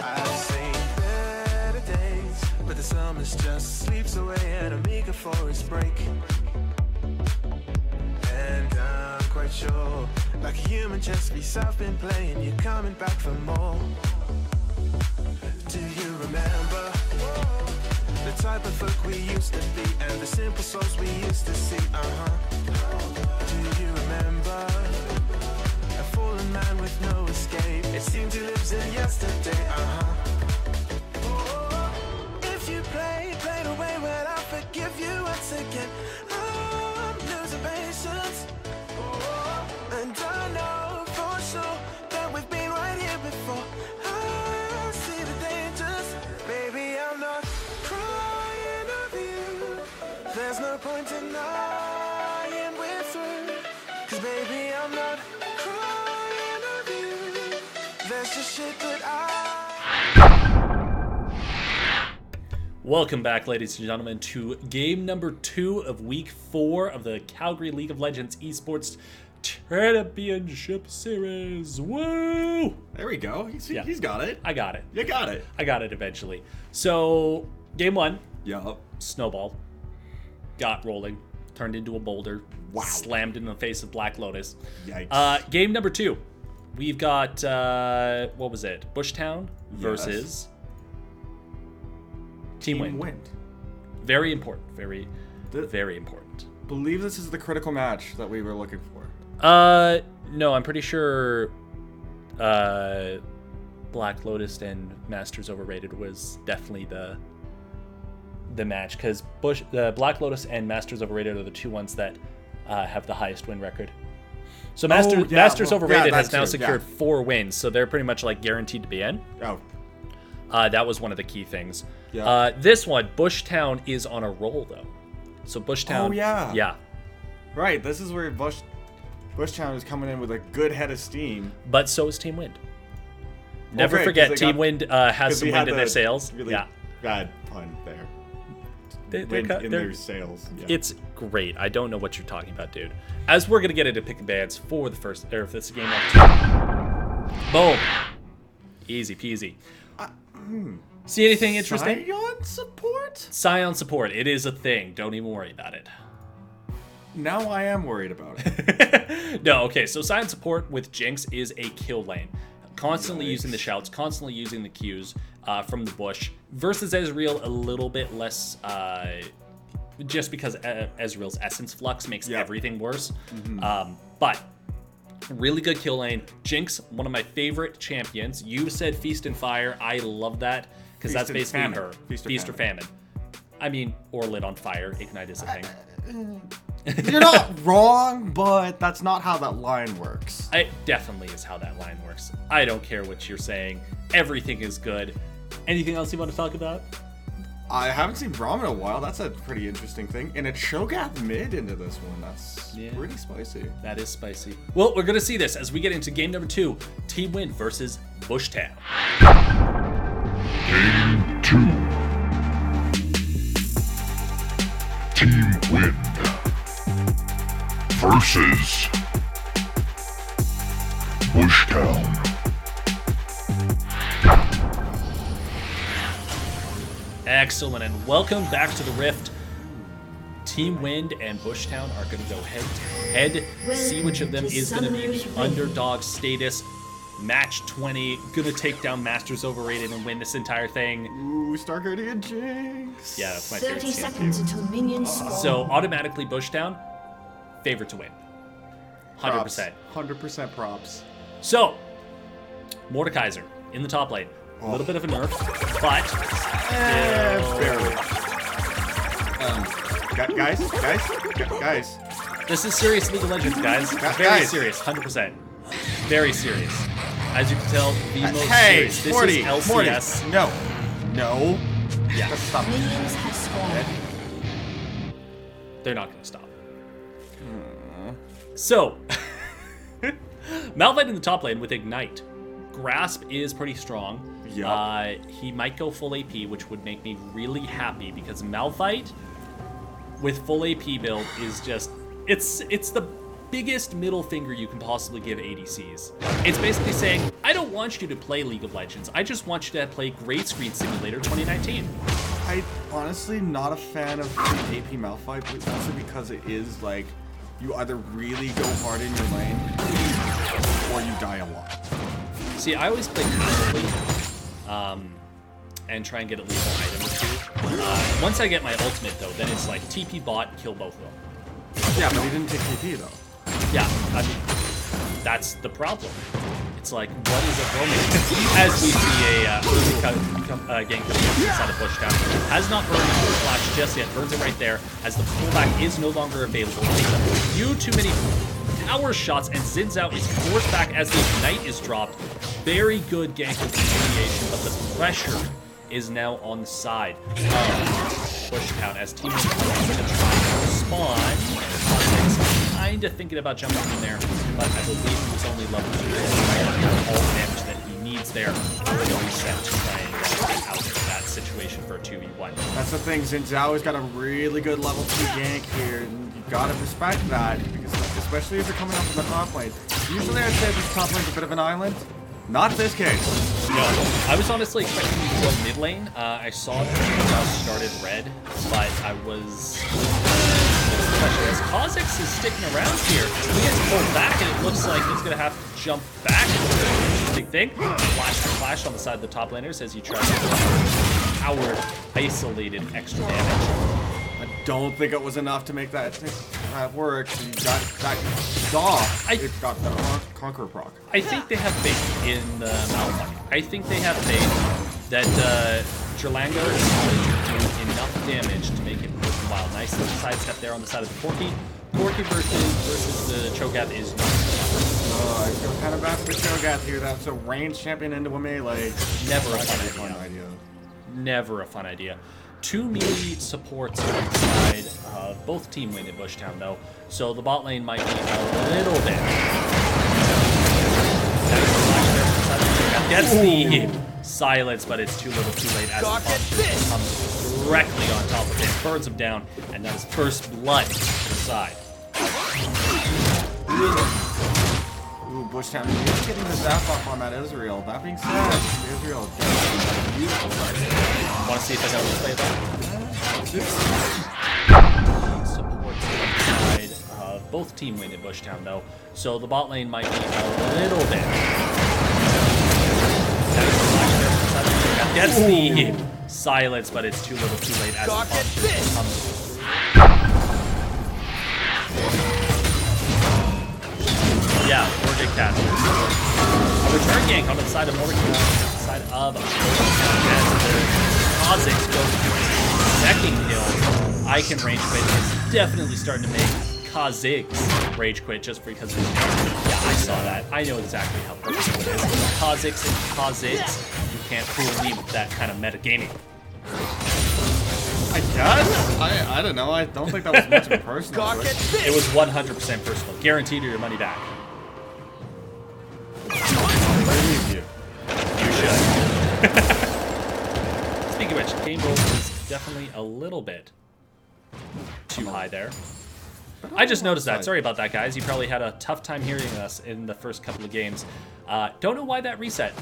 I've seen better days, but the summer just sleeps away at a meager forest break. And I'm quite sure, like a human chess piece I've been playing, you're coming back for more. Do you remember the type of folk we used to be and the simple souls we used to see? Do you remember a fallen man with no escape? It seemed he lives in yesterday. If you played away, well, I'll forgive you once again. I'm losing patience, and I know for sure that we've been right here before. I see the dangers, baby, I'm not crying over you. There's no point denying we're through, 'cause baby, I'm not crying over you. There's just shit that Welcome back, ladies and gentlemen, to game number 2 of week 4 of the Calgary League of Legends Esports Championship Series. Woo! There we go. He's got it. I got it. You got it. I got it eventually. So, game 1, Yup. snowball, got rolling, turned into a boulder, Wow. slammed in the face of Black Lotus. Yikes. Game number 2, we've got, what was it? Bushtown versus Team Wind. Very important. Very important. Believe this is the critical match that we were looking for. No, I'm pretty sure Black Lotus and Masters Overrated was definitely the match, because Black Lotus and Masters Overrated are the two ones that have the highest win record. So Masters Overrated has now secured 4 wins, so they're pretty much like guaranteed to be in. Oh. That was one of the key things. Yeah. This one, Bushtown is on a roll though. So Bushtown. Oh, yeah. Yeah. Right, this is where Bushtown is coming in with a good head of steam. But so is Team Wind. Never Okay, forget, 'cause they Team Wind has some wind in their the sails. Really Yeah. bad pun there. Wind in Their sails. Yeah. It's great. I don't know what you're talking about, dude. As we're gonna get into pick bands for the first, or if this game number 2. Boom. Easy peasy. See anything interesting? Scion support? Scion support. It is a thing. Don't even worry about it. Now I am worried about it. No, okay. So Scion support with Jinx is a kill lane. Constantly Yikes. using the shouts, constantly using the Qs from the bush. Versus Ezreal, a little bit less, just because Ezreal's essence flux makes everything worse. But really good kill lane. Jinx, one of my favorite champions. You said Feast and Fire. I love that, because that's basically Famine. her. Feast or famine. I mean, or Lit on Fire. Ignite is a thing. You're not wrong, but that's not how that line works. It definitely is how that line works. I don't care what you're saying. Everything is good. Anything else you want to talk about? I haven't seen Braum in a while. That's a pretty interesting thing. And a Cho'Gath mid into this one. That's pretty spicy. That is spicy. Well, we're going to see this as we get into game number 2. Team Wind versus Bushtown. Game 2. Team Wind versus Bushtown. Excellent, and welcome back to the Rift. Team Wind and Bushtown are going to go head to head, see which of them is going to be the underdog status. Match 20, gonna take down Masters Overrated and win this entire thing. Ooh, Star Guardian Jinx. Yeah, that's my 30 favorite scene. seconds until minions spawn. So automatically Bushtown, favorite to win. 100%. 100% props. So, Mordekaiser in the top lane. A little bit of a nerf, but Barely. Guys. This is serious League of Legends, guys. Very Guys. serious, 100%. Very serious. As you can tell, the most Hey, serious. This 40, is LCS. 40. No. Yeah, Just stop. Minions have spawned. they're not going to stop. So, Malphite in the top lane with Ignite. Grasp is pretty strong. Yup. He might go full AP, which would make me really happy because Malphite with full AP build is just it's the biggest middle finger you can possibly give ADCs. It's basically saying, I don't want you to play League of Legends. I just want you to play Great Screen Simulator 2019. I honestly not a fan of AP Malphite, but also because it is like you either really go hard in your lane or you die a lot. See, I always play passively, and try and get at least one item or two. Once I get my ultimate, though, then it's like TP bot, kill both of them. Yeah, but he didn't take TP though. Yeah, I mean, that's the problem. It's like, what is a roaming? As we see a early game coming up inside of Bushtown. Has not burned the full flash just yet. Burns it right there, as the pullback is no longer available. Takes a few too many power shots, and Xin Zhao is forced back as the Ignite is dropped. Very good gank of retaliation, but the pressure is now on the side of Bushtown as Team Win is going to try and spawn. Kind of thinking about jumping in there, but I believe he was only level 2. All the damage that he needs there for the reset to try and get out of that situation for a 2v1. That's the thing, Xin Zhao has got a really good level 2 gank here, and you gotta respect that, because especially if you're coming up from the top lane. Usually I'd say this top lane's a bit of an island. Not this case. No, I was honestly expecting him to go mid lane. I saw that he started red, but I was... As Kha'Zix is sticking around here, he gets pulled back, and it looks like he's going to have to jump back. Big thing. Flash on the side of the top laners as he tries to powered, isolated extra damage. I don't think it was enough to make that work. You got that it got the Conqueror proc. I think they have faith in the Malphite. I think they have faith that Jerlango is going to do enough damage to make it worthwhile. Nice little sidestep there on the side of the Corki. Corki versus the Cho'Gath is I feel kind of bad for Cho'Gath here. That's a ranged champion into a melee. never a fun idea. Never a fun idea. Two melee supports on the side of both Team Win and Bushtown, though, so the bot lane might be a little bit. Gets the silence, but it's too little too late as the comes directly on top of him, burns him down, and that is first blood to the side. Ooh, Bushtown is getting the zap off on that Israel. That being said, Israel just beautiful right. Want to see if I know this supports on the side of both Team Win and Bushtown, though, so the bot lane might be a little bit. Gets the silence, but it's too little too late as the comes. Yeah, Mordekaiser. A return gank on the side of Mordekaiser, side of Kha'Zix goes for his second kill. I can rage quit. It's definitely starting to make Kha'Zix rage quit just because of his yeah, I saw that. I know exactly how personal it is. Kha'Zix and Kha'Zix. You can't fool me with that kind of metagaming. I guess? I don't know. I don't think that was much of a personal. It was 100% personal. Guaranteed your money back. I believe you. You should. Speaking of which, game roll is definitely a little bit too high there. I just noticed that. Sorry about that, guys. You probably had a tough time hearing us in the first couple of games. Don't know why that reset.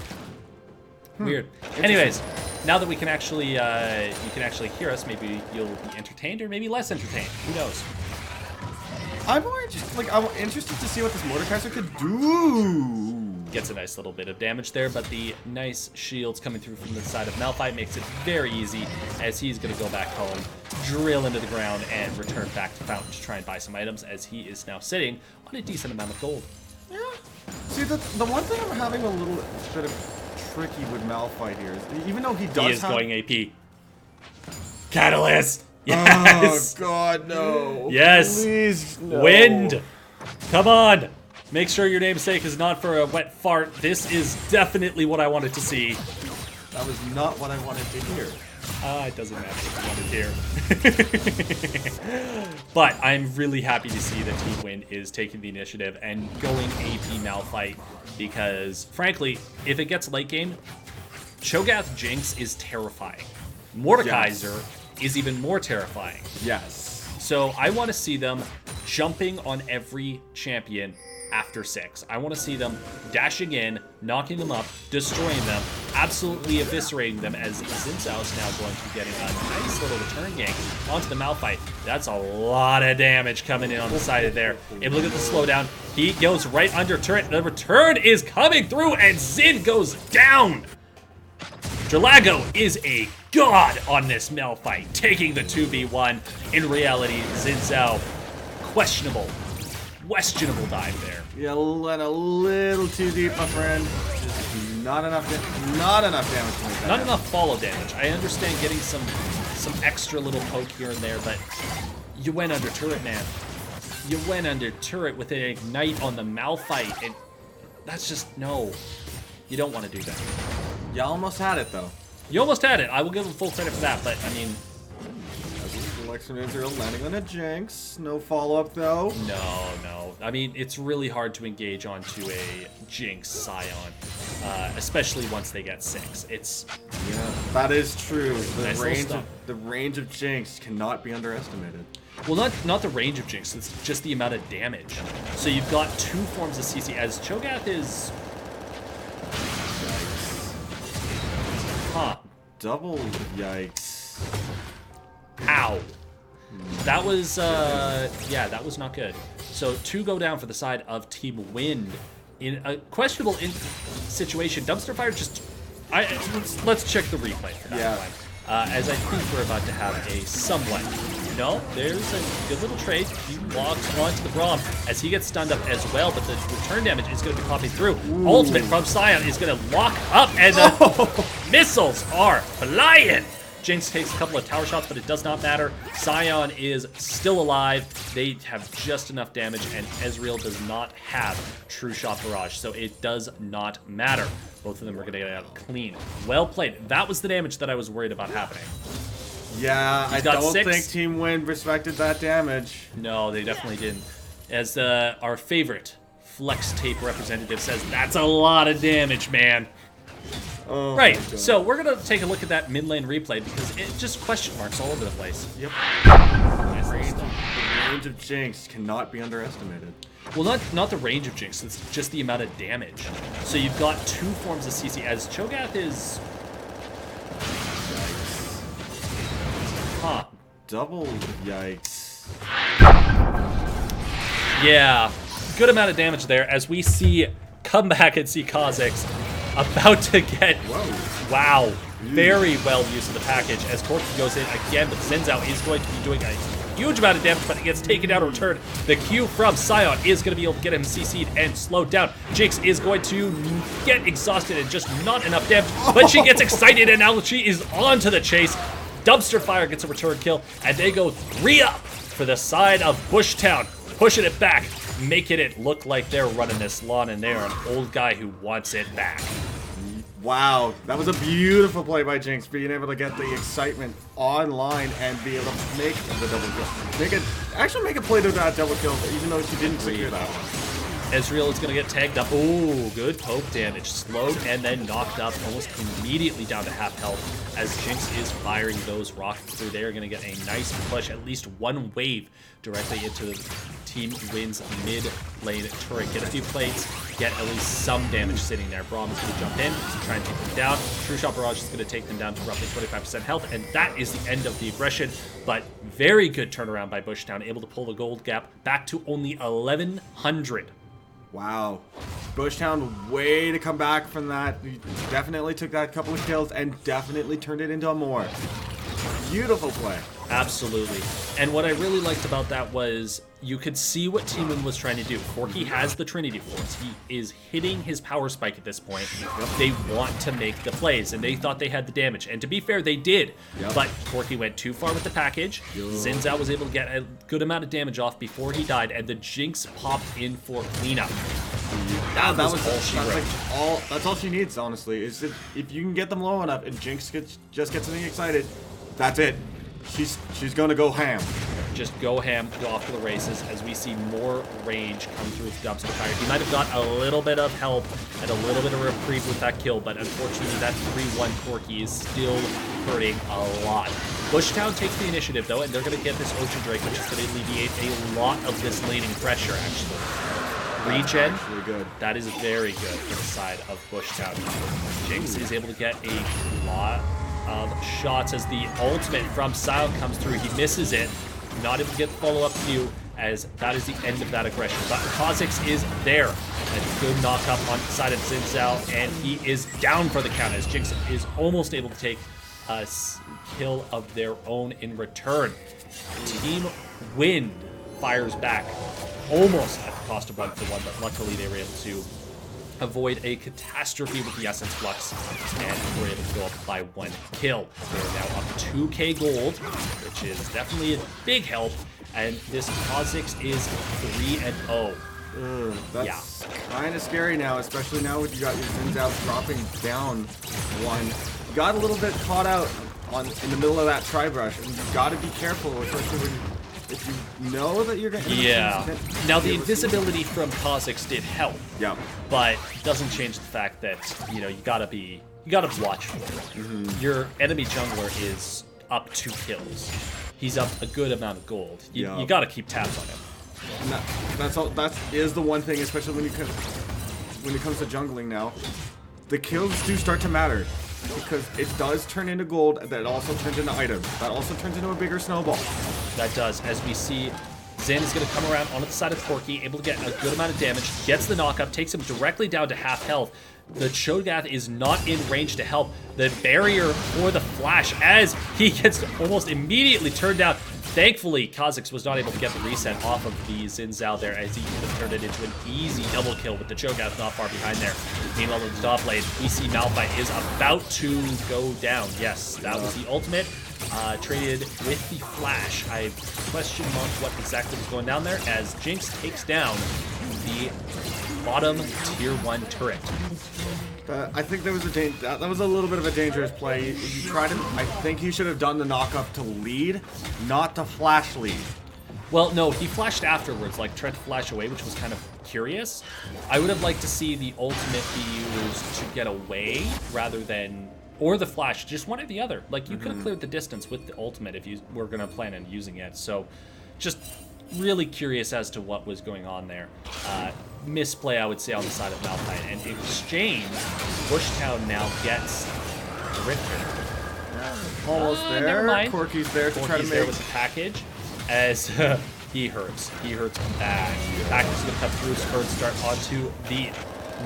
Weird. Anyways, now that we can actually, you can actually hear us, maybe you'll be entertained or maybe less entertained. Who knows? I'm more interested. Like, I'm interested to see what this Mordekaiser could do. Gets a nice little bit of damage there, but the nice shields coming through from the side of Malphite makes it very easy as he's going to go back home, drill into the ground, and return back to Fountain to try and buy some items as he is now sitting on a decent amount of gold. Yeah. See, the one thing I'm having a little bit of tricky with Malphite here is even though he does He is have... going AP. Catalyst! Yes! Oh, God, no. Yes! Please, no. Wind! Come on! Make sure your namesake is not for a wet fart. This is definitely what I wanted to see. That was not what I wanted to hear. It doesn't matter what you wanted here. But I'm really happy to see that Team Win is taking the initiative and going AP Malphite because, frankly, if it gets late game, Cho'Gath Jinx is terrifying. Mordekaiser is even more terrifying. Yes. So I want to see them jumping on every champion after 6. I want to see them dashing in, knocking them up, destroying them, absolutely eviscerating them as Xin Zhao is now going to be getting a nice little return gank onto the Malphite. That's a lot of damage coming in on the side of there. And look at the slowdown. He goes right under turret. The return is coming through and Xin goes down. Dralago is a god on this Malphite, taking the 2v1. In reality, Xin Zhao, questionable dive there. You went a little too deep, my friend. Just not enough damage to make that Not enough follow damage. I understand getting some extra little poke here and there, but you went under turret, man. You went under turret with an ignite on the Malphite, and that's just, no. You don't want to do that. You almost had it, though. You almost had it. I will give him full credit for that, but, I mean... Alexa Israel landing on a Jinx. No follow-up, though. No. I mean, it's really hard to engage onto a Jinx Scion, especially once they get 6. It's... Yeah, that is true. Nice The range of Jinx cannot be underestimated. Well, not the range of Jinx, it's just the amount of damage. So you've got 2 forms of CC, as Cho'Gath is... Huh. Double yikes. Ow. That was, yeah, that was not good. So 2 go down for the side of Team Wind. In a questionable situation, Dumpster Fire just... let's check the replay for that one. As I think we're about to have a somewhat... No, there's a good little trade. He walks onto the Braum as he gets stunned up as well, but the return damage is going to be popping through. Ooh. Ultimate from Scion is going to lock up, and the missiles are flying. Jinx takes a couple of tower shots, but it does not matter. Scion is still alive. They have just enough damage, and Ezreal does not have True Shot Barrage, so it does not matter. Both of them are going to get out clean. Well played. That was the damage that I was worried about happening. Yeah, I don't 6. think Team Win respected that damage. No, they definitely didn't. As our favorite Flex Tape representative says, that's a lot of damage, man. Oh, right, so we're going to take a look at that mid lane replay because it just question marks all over the place. Yep. Nice The range of Jinx cannot be underestimated. Well, not the range of Jinx, it's just the amount of damage. So you've got 2 forms of CC, as Cho'Gath is... Huh. Double yikes. Yeah, good amount of damage there as we see come back and see Kha'Zix about to get... Whoa. Wow. Very well used of the package as Corki goes in again, but Xin Zhao is going to be doing a huge amount of damage, but it gets taken down in return. The Q from Scion is going to be able to get him CC'd and slowed down. Jinx is going to get exhausted and just not enough damage, but she gets excited and now she is on to the chase. Dumpster Fire gets a return kill, and they go 3 up for the side of Bushtown, pushing it back, making it look like they're running this lawn, and they're an old guy who wants it back. Wow, that was a beautiful play by Jinx, being able to get the excitement online and be able to make the double kill. Actually make a play to that double kill, even though she didn't secure that one. Ezreal is going to get tagged up. Ooh, good poke damage. Slowed and then knocked up almost immediately down to half health as Jinx is firing those rockets through. They are going to get a nice push, at least 1 wave directly into the Team Win's mid lane turret. Get a few plates, get at least some damage sitting there. Braum is going to jump in, try and take them down. True Shot Barrage is going to take them down to roughly 25% health, and that is the end of the aggression. But very good turnaround by Bushtown, able to pull the gold gap back to only 1,100. Wow. Bushtown, way to come back from that. He definitely took that couple of kills and definitely turned it into a more. Beautiful play. Absolutely. And what I really liked about that was you could see what Team Win was trying to do. Forky has the Trinity Force. He is hitting his power spike at this point. They want to make the plays, and they thought they had the damage. And to be fair, they did. But Forky went too far with the package. Xin Zhao was able to get a good amount of damage off before he died, and the Jinx popped in for cleanup. That was all she wrote. That's all she needs, honestly. Is if you can get them low enough and Jinx just gets something excited, that's it. She's gonna go ham. Just go ham, go off to the races as we see more range come through with Dumpster Fire. He might have got a little bit of help and a little bit of reprieve with that kill, but unfortunately that 3-1 Corki is still hurting a lot. Bushtown takes the initiative though, and they're going to get this Ocean Drake, which is going to alleviate a lot of this laning pressure actually. Regen, good. That is very good for the side of Bushtown. Jinx is able to get a lot of shots as the ultimate from Silent comes through. He misses it. Not able to get the follow-up view, as that is the end of that aggression. But Kha'Zix is there. A good knock-up on the side of Xin Zhao, and he is down for the count, as Jinx is almost able to take a kill of their own in return. Team Wind fires back, almost at the cost of 1-for-1, but luckily they were able to avoid a catastrophe with the Essence Flux, and were able to go up by 1 kill. They're now up 2k gold, which is definitely a big help, and this Kha'Zix is 3-0. That's kind of scary now, especially now with you got your Xin Zhao dropping down 1. You got a little bit caught out in the middle of that tri-brush, and you got to be careful, especially if you know that you're going to... Yeah. Now, the invisibility from Kha'Zix did help. Yeah. But it doesn't change the fact that, you know, you gotta watch for it. Your enemy jungler is up 2 kills. He's up a good amount of gold. You gotta keep tabs on him. And that is the one thing, especially when it comes to jungling now. The kills do start to matter, because it does turn into gold, that also turns into items. That also turns into a bigger snowball. That does, as we see Xin is going to come around onto the side of Corki, able to get a good amount of damage, gets the knock-up, takes him directly down to half health. The Cho'Gath is not in range to help. The barrier for the flash, as he gets almost immediately turned down. Thankfully, Kha'Zix was not able to get the reset off of the Xin Zhao there, as he could have turned it into an easy double kill with the Cho'Gath not far behind there. Meanwhile, in the top lane, we see Malphite is about to go down. Yes, that was the ultimate. Traded with the flash. I question mark what exactly was going down there, as Jinx takes down the bottom tier 1 turret. I think there was that was a little bit of a dangerous play. You tried to, I think you should have done the knock-up to lead, not to flash lead. Well, no, he flashed afterwards, like tried to flash away, which was kind of curious. I would have liked to see the ultimate be used to get away rather than, or the flash, just one or the other. Like, you could have cleared the distance with the ultimate if you were going to plan on using it. So, just really curious as to what was going on there. Misplay, I would say, on the side of Malphite. And in exchange, Bushtown now gets the Rift. Almost there. Never mind. Corky's there to try to make... there with the package, as he hurts. He hurts bad. Package is going to come through. Spurt start onto the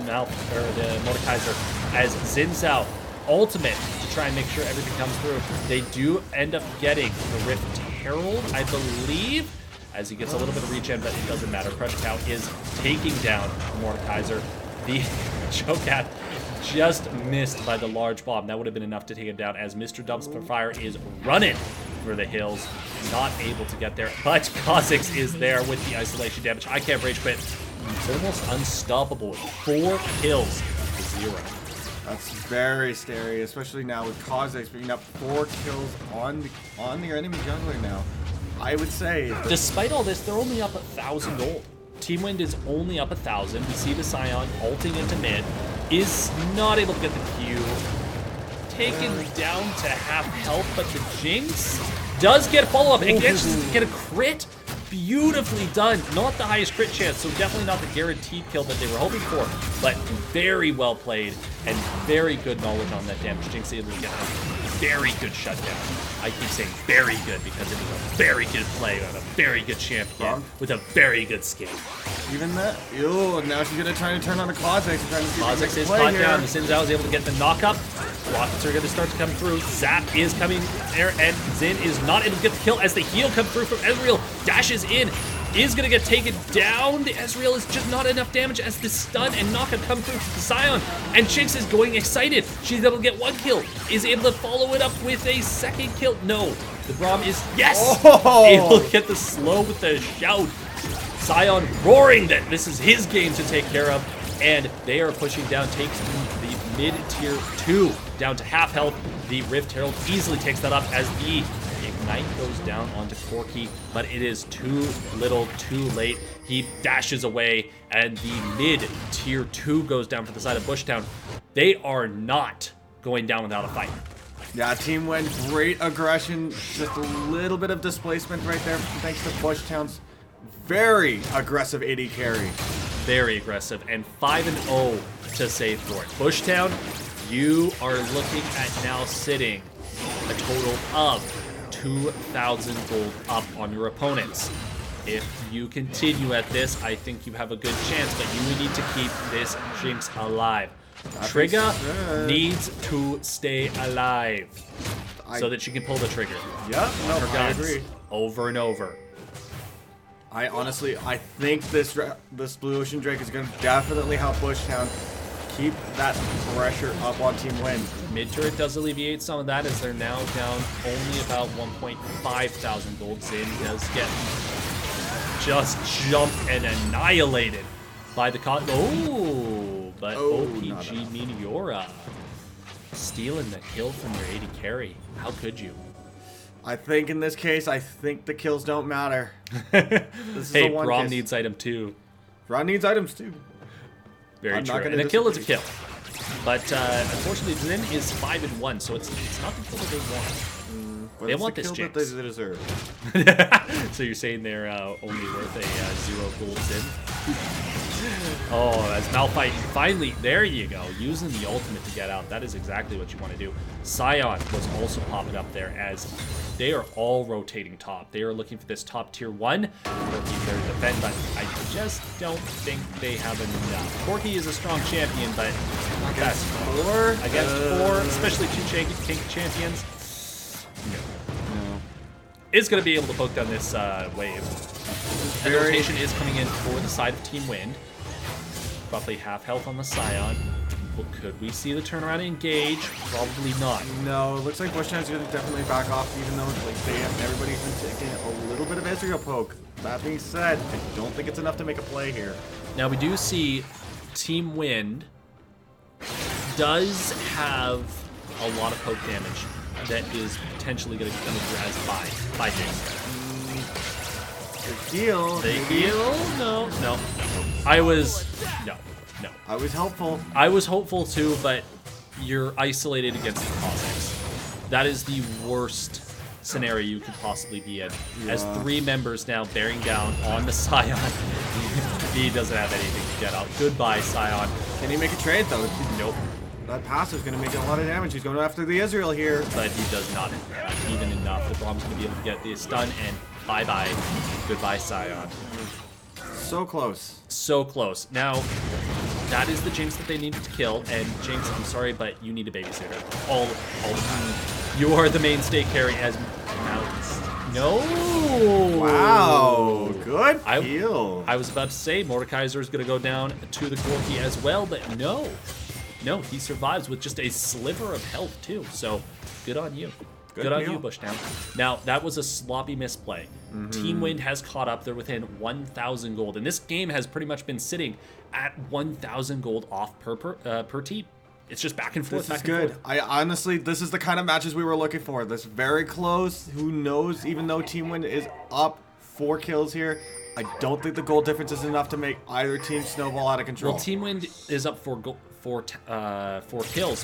Mordekaiser, as Xin Zhao ultimate to try and make sure everything comes through. They do end up getting the Rift Herald, I believe, as he gets a little bit of regen, but it doesn't matter. Crush Cow is taking down Mordekaiser. The Cho'Gath just missed by the large bomb. That would have been enough to take him down, as Mr. Dumpster Fire is running for the hills. Not able to get there, but Kha'Zix is there with the isolation damage. I can't rage quit. Almost unstoppable with 4 kills to 0. That's very scary, especially now with Kha'Zix picking up 4 kills on the enemy jungler now. I would say... Despite all this, they're only up 1,000 gold. Team Wind is only up 1,000. We see the Scion ulting into mid. Is not able to get the Q. Taken down to half health, but the Jinx does get follow-up. And gets to get a crit. Beautifully done. Not the highest crit chance, so definitely not the guaranteed kill that they were hoping for, but very well played and very good knowledge on that damage. Jinx able to get very good shutdown. I keep saying very good because it was a very good play on a very good champion with a very good skate. Even that. Ew, now she's gonna try to turn on the Closex and try to see if Kha'Zix she can is play caught here. down. The Xin Zhao is able to get the knock-up. Rockets are going to start to come through. Zap is coming there, and Xin is not able to get the kill as the heal comes through from Ezreal. Dashes in. Is going to get taken down. The Ezreal is just not enough damage as the stun and knock-up come through to Sion. And Jinx is going excited. She's able to get one kill. Is able to follow it up with a second kill. No. The Braum is, yes! Oh! Able to get the slow with the shout. Sion roaring that this is his game to take care of. And they are pushing down, takes the mid-tier 2 down to half health. The Rift Herald easily takes that up as the Ignite goes down onto Corki, but it is too little, too late. He dashes away, and the mid-tier 2 goes down for the side of Bushtown. They are not going down without a fight. Yeah, Team Win, great aggression. Just a little bit of displacement right there thanks to Bushtown's very aggressive AD carry. Very aggressive, and 5-0 to save for it. Bushtown, you are looking at now sitting a total of 2,000 gold up on your opponents. If you continue at this, I think you have a good chance, but you need to keep this Jinx alive. Trigger needs to stay alive so that she can pull the trigger. Yep, no, Her I guns agree. over and over. I think this Blue Ocean Drake is going to definitely help Bushtown keep that pressure up on Team Win. Mid turret does alleviate some of that as they're now down only about 1.5 thousand gold. Xin does get just jumped and annihilated by the but OPG Meteora stealing the kill from your AD carry. How could you? I think in this case, I think the kills don't matter. This is Hey, a one Braum kiss. needs item 2. Braum needs items too. Very I'm true. not gonna And a kill is a disagree. kill. But unfortunately, Xin is 5-1, so it's not the kill that they want. But They it's want the this kill Jinx. that they deserve. So you're saying they're only worth a 0 gold Xin? Oh, as Malphite finally, there you go, using the ultimate to get out. That is exactly what you want to do. Sion was also popping up there as they are all rotating top. They are looking for this top tier 1. Corki there to defend, but I just don't think they have enough. Corki is a strong champion, but not that strong. Against 4, especially 2 tank champions. No. Is going to be able to poke down this wave. And the rotation is coming in for the side of Team Wind. Roughly half health on the Sion. Well, could we see the turnaround engage? Probably not. No, it looks like Bushtown's going to definitely back off, even though like everybody's been taking a little bit of Ezreal poke. That being said, I don't think it's enough to make a play here. Now we do see Team Wind does have a lot of poke damage that is potentially going to come through as by Jinx. The heal. They maybe. heal? No. No. I was helpful. I was hopeful too, but you're isolated against the Kha'Zix. That is the worst scenario you could possibly be in. As 3 members now bearing down on the Sion. He doesn't have anything to get out. Goodbye, Sion. Can he make a trade though? Nope. That passive's going to make a lot of damage. He's going after the Ezreal here. But he does not have even enough. The Braum's going to be able to get the stun, and bye-bye. Goodbye, Sion. So close. So close. Now, that is the Jinx that they needed to kill, and Jinx, I'm sorry, but you need a babysitter. All the time. You are the mainstay carry as No! Wow, good heal. I was about to say Mordekaiser is going to go down to the Corki as well, but no. No, he survives with just a sliver of health too, so good on you. Good on you, Bushtown. Now, that was a sloppy misplay. Team Wind has caught up. They're within 1,000 gold, and this game has pretty much been sitting at 1,000 gold off per team. It's just back and forth. This is good. I honestly, this is the kind of matches we were looking for. This very close. Who knows? Even though Team Wind is up 4 kills here, I don't think the goal difference is enough to make either team snowball out of control. Well, Team Wind is up 4 kills,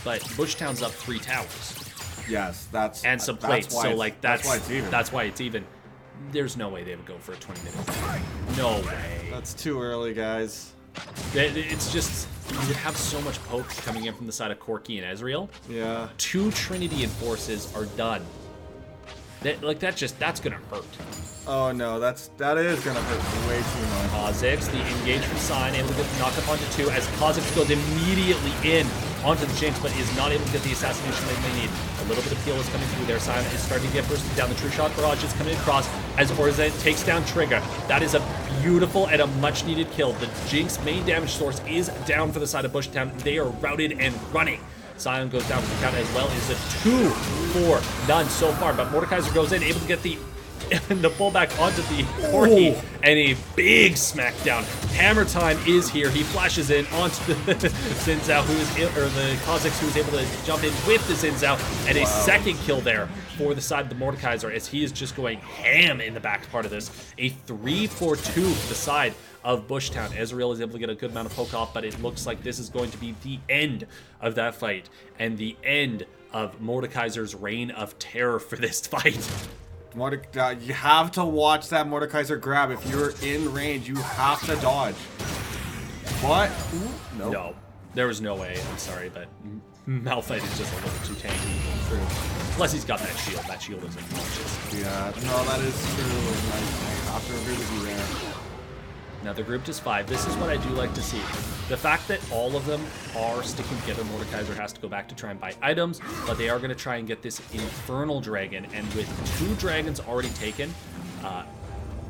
but Bushtown's up 3 towers. Yes, that's and some plates. So like that's why it's even. That's why it's even. There's no way they would go for a 20-minute. No way. That's too early, guys. It's just you would have so much poke coming in from the side of Corki and Ezreal. Yeah. 2 Trinity Enforces are done. That's gonna hurt. Oh no, that is gonna hurt way too much. Kha'Zix, the engage from Sign, able to get knocked up onto 2 as Kha'Zix goes immediately in onto the Jinx, but is not able to get the assassination that they need. A little bit of peel is coming through there. Sign is starting to get bursted down. The True Shot barrage is coming across as Orza takes down Trigger. That is a beautiful and a much needed kill. The Jinx main damage source is down for the side of Bushtown. They are routed and running. Sion goes down for the count as well. It's a 2-for-none so far, but Mordekaiser goes in, able to get the pullback onto the Corki, and a big smackdown. Hammer time is here. He flashes in onto the Xin Zhao, the Kha'Zix, who is able to jump in with the Xin Zhao, and a second kill there for the side of the Mordekaiser as he is just going ham in the back part of this. A 3-for-2 for the side of Bushtown. Ezreal is able to get a good amount of poke off, but it looks like this is going to be the end of that fight and the end of Mordekaiser's reign of terror for this fight. You have to watch that Mordekaiser grab. If you're in range, you have to dodge. What? Nope. No, there was no way. I'm sorry, but Malphite is just a little too tanky. True. Plus, he's got that shield. That shield is obnoxious. Yeah, no, that is true. I have to agree with you there. Now they're grouped as 5. This is what I do like to see. The fact that all of them are sticking together. Mordekaiser has to go back to try and buy items, but they are going to try and get this Infernal Dragon. And with 2 dragons already taken,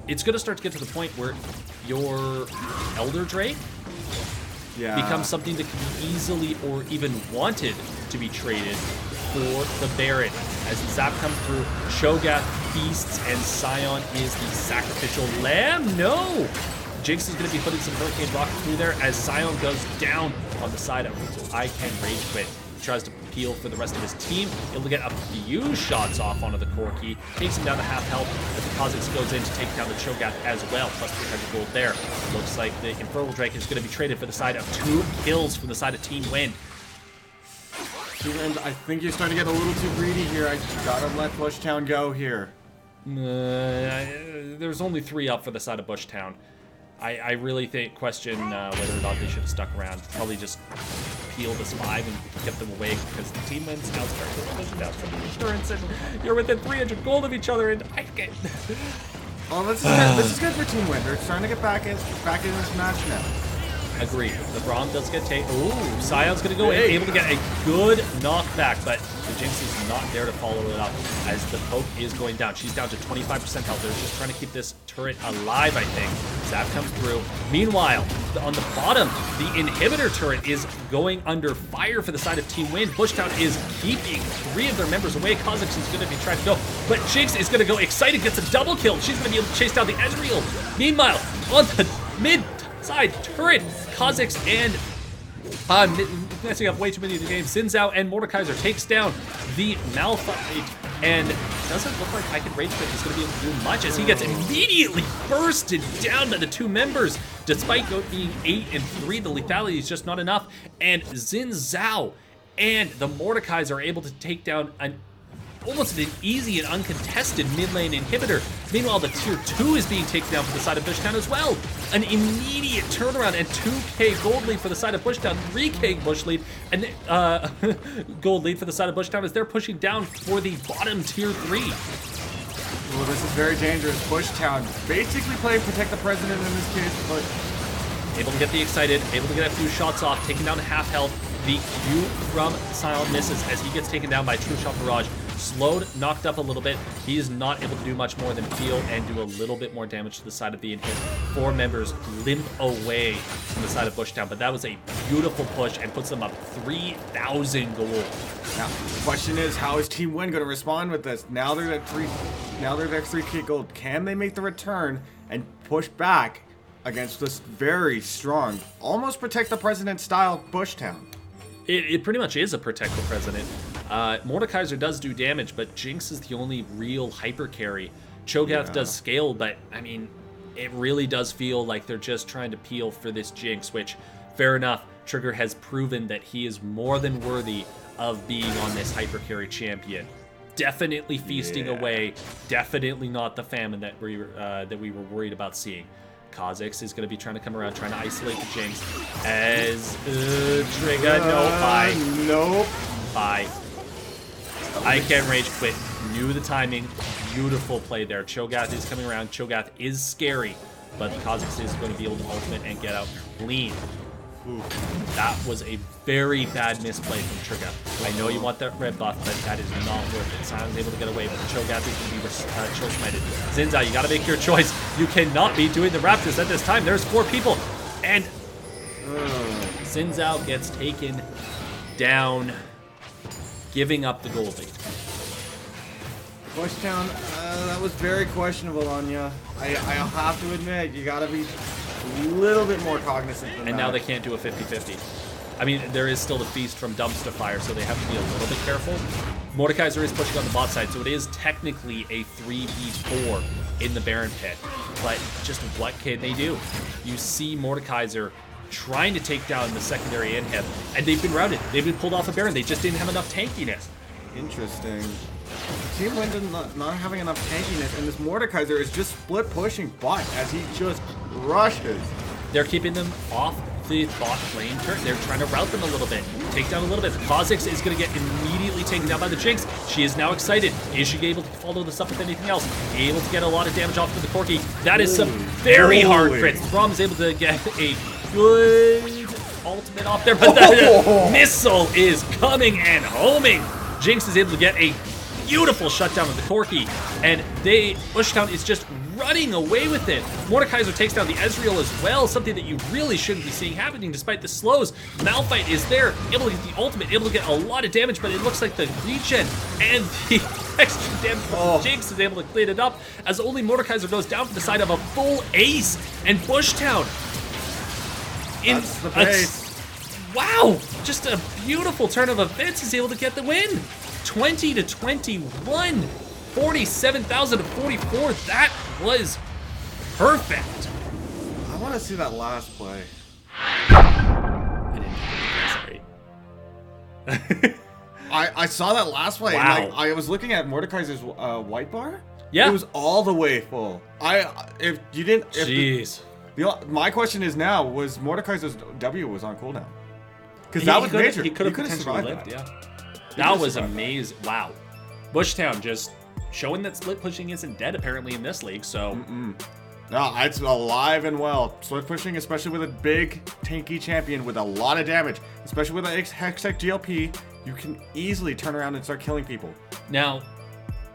it's going to start to get to the point where your Elder Drake becomes something that can be easily or even wanted to be traded for the Baron. As the Zap comes through, Shogath feasts, and Sion is the sacrificial lamb. No! Jinx is going to be putting some Hurricane Rock through there as Sion goes down on the side of I Can Rage Quit. He tries to peel for the rest of his team. Able to get a few shots off onto the Corki. Takes him down to half health as the Kha'Zix goes in to take down the Cho'Gath as well. Plus 300 gold there. Looks like the Infernal Drake is going to be traded for the side of 2 kills from the side of Team Wind. Team Wind, I think you're starting to get a little too greedy here. I gotta let Bushtown go here. There's only 3 up for the side of Bushtown. I really question whether or not they should have stuck around. Probably just peel this 5 and get them away because the Team Wins now start to push down from the insurance, and you're within 300 gold of each other, and I get. Oh, this is good for Team Wind. They're trying to get back in this match now. Agreed. The Braum does get taken. Ooh, Sion's going to go in, able to get a good knockback, but the Jinx is not there to follow it up as the poke is going down. She's down to 25% health. They're just trying to keep this turret alive, I think. Zap comes through. Meanwhile, on the bottom, the inhibitor turret is going under fire for the side of Team Wind. Bushtown is keeping 3 of their members away. Kha'Zix is going to be trying to go, but Jinx is going to go excited, gets a double kill. She's going to be able to chase down the Ezreal. Meanwhile, on the mid side turret, Kha'Zix and messing up way too many of the games. Xin Zhao and Mordekaiser takes down the Malphite, and doesn't look like I Can Rage Quit is going to be able to do much as he gets immediately bursted down by the 2 members. Despite being 8 and 3, the lethality is just not enough, and Xin Zhao and the Mordekaiser are able to take down almost an easy and uncontested mid lane inhibitor. Meanwhile, the tier 2 is being taken down for the side of Bushtown as well. An immediate turnaround and 2k gold lead for the side of Bushtown, 3k bush lead, and gold lead for the side of Bushtown as they're pushing down for the bottom tier 3. Well, this is very dangerous. Bushtown basically playing Protect the President in this case, but able to get the excited, able to get a few shots off, taking down to half health. The Q from Sion misses as he gets taken down by True Shot Barrage. Slowed, knocked up a little bit. He is not able to do much more than peel and do a little bit more damage to the side of the inhib. 4 members limp away from the side of Bushtown, but that was a beautiful push and puts them up 3,000 gold. Now, the question is, how is Team Win going to respond with this? Now they're at 3k gold. Can they make the return and push back against this very strong, almost Protect the President style Bushtown? It pretty much is a Protect the President. Mordekaiser does do damage, but Jinx is the only real hyper carry. Cho'Gath does scale, but I mean, it really does feel like they're just trying to peel for this Jinx, which, fair enough, Trigger has proven that he is more than worthy of being on this hyper carry champion. Definitely feasting away, definitely not the famine that we were worried about seeing. Kha'Zix is going to be trying to come around, trying to isolate the Jinx. As Trigger, no, bye. Nope. Bye. I can rage quit. Knew the timing. Beautiful play there. Cho'Gath is coming around. Cho'Gath is scary, but Kha'Zix is going to be able to ultimate and get out clean. Ooh. That was a very bad misplay from Trigger. I know you want that red buff, but that is not worth it. Sion's able to get away, but Cho'Gath is going to be chill smited. Zinzao, you got to make your choice. You cannot be doing the Raptors at this time. There's 4 people, and Zinzao gets taken down, giving up the gold lead. Bushtown, that was very questionable on you. I'll have to admit, you gotta be a little bit more cognizant than And that. now they can't do a 50-50. I mean, there is still the feast from Dumpster Fire, so they have to be a little bit careful. Mordekaiser is pushing on the bot side, so it is technically a 3v4 in the Baron pit. But just what can they do? You see Mordekaiser trying to take down the secondary inhib, and they've been routed. They've been pulled off a Baron. They just didn't have enough tankiness. Interesting. Team Wyndon not having enough tankiness, and this Mordekaiser is just split pushing bot as he just rushes. They're keeping them off the bot lane turn. They're trying to route them a little bit, take down a little bit. Kha'Zix is going to get immediately taken down by the Jinx. She is now excited. Is she able to follow this up with anything else? Able to get a lot of damage off to the Corki. That is some very hard crits. Braum is able to get a good ultimate off there, but the missile is coming and homing. Jinx is able to get a beautiful shutdown of the Corki, and Bushtown is just running away with it. Mordekaiser takes down the Ezreal as well, something that you really shouldn't be seeing happening despite the slows. Malphite is there, able to get the ultimate, able to get a lot of damage, but it looks like the regen and the extra damage from Jinx is able to clean it up as only Mordekaiser goes down to the side of a full ace, and Bushtown That's the pace. Wow, just a beautiful turn of events is able to get the win. 20-21, 47,000 to 44. That was perfect. I want to see that last play. I didn't. Sorry. I saw that last play. Wow. And I was looking at Mordekaiser's white bar. Yeah. It was all the way full. If you didn't. Jeez. My question is now: was Mordekaiser's W was on cooldown? Because He that was could've- major. He could have could've potentially survived lived, that. yeah. That was amazing. Wow. Bushtown just showing that split pushing isn't dead apparently in this league, so. No, it's alive and well. Split pushing, especially with a big tanky champion with a lot of damage, especially with a Hextech GLP, you can easily turn around and start killing people. Now,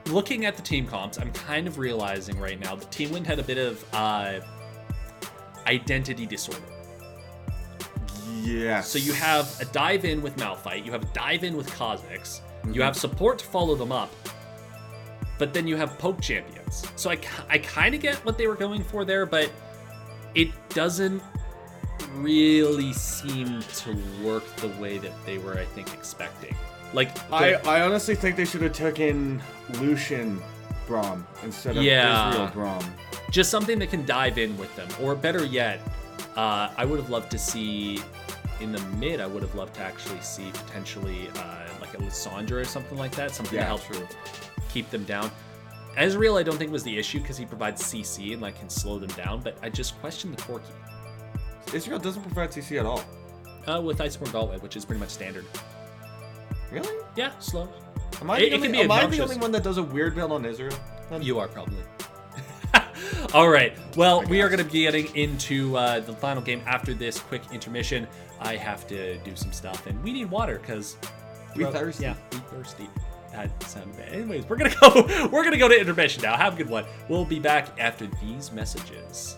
looking at the team comps, I'm kind of realizing right now that Team Wind had a bit of identity disorder. Yes. So you have a dive in with Malphite, you have a dive in with Kha'Zix, you have support to follow them up, but then you have poke champions. So I kind of get what they were going for there, but it doesn't really seem to work the way that they were, I think, expecting. Like, I honestly think they should have taken Lucian Braum instead of Israel Braum. just something that can dive in with them, or better yet, I would have loved to see in the mid. I would have loved to actually see potentially like a Lissandra or something like that, something to help keep them down. Ezreal, I don't think was the issue because he provides CC and like can slow them down, but I just question the Corki Israel doesn't provide CC at all. with Iceborne Gauntlet, which is pretty much standard. Really? Yeah, slow. Am I, It the, can only, be am I the obnoxious. only one that does a weird build on Israel? You are probably. All right. Well, we are going to be getting into the final game after this quick intermission. I have to do some stuff, and we need water because We thirsty. Yeah, we thirsty. That sounded bad. Anyways, we're gonna go. We're gonna go to intermission now. Have a good one. We'll be back after these messages.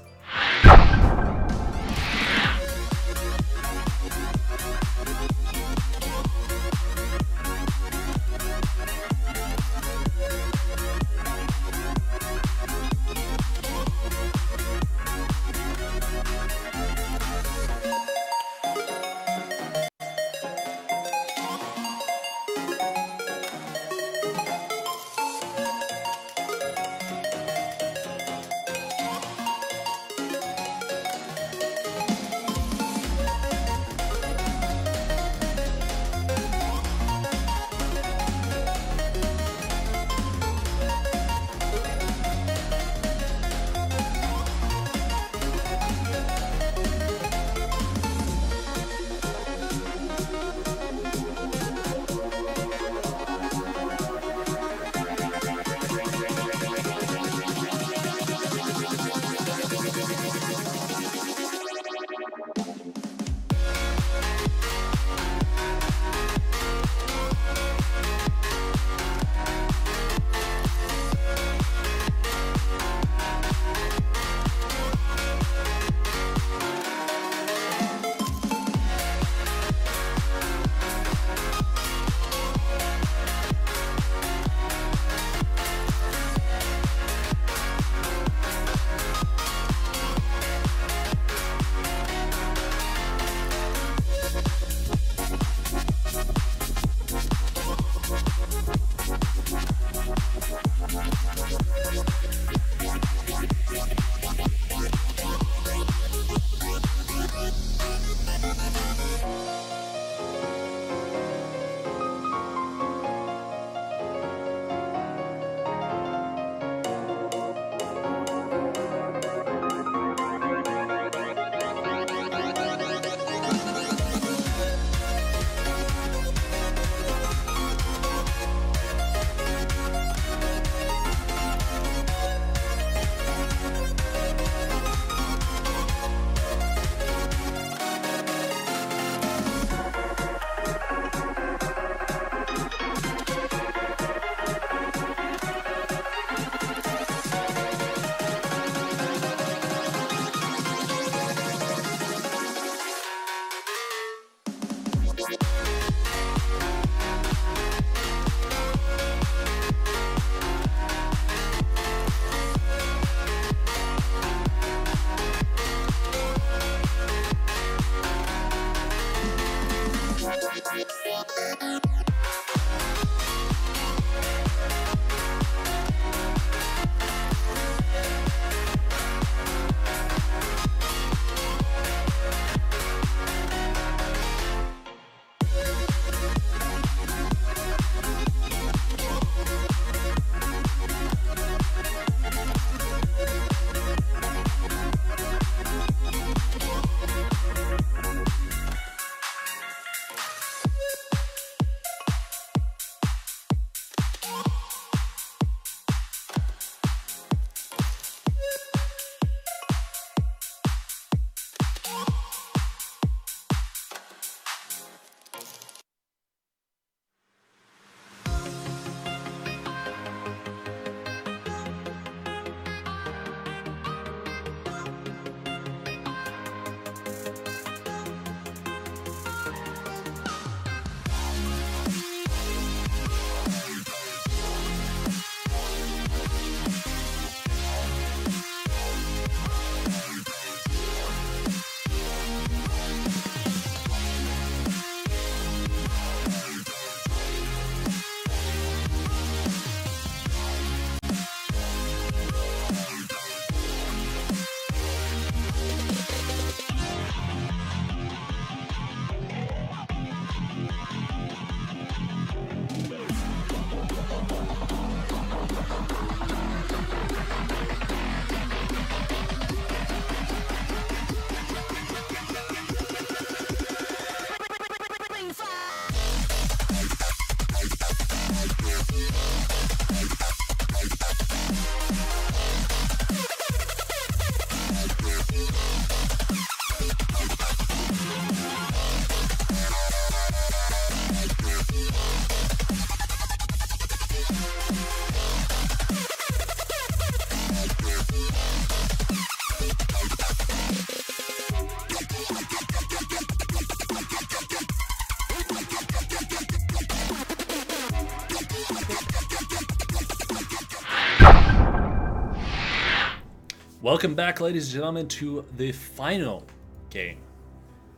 Welcome back, ladies and gentlemen, to the final game.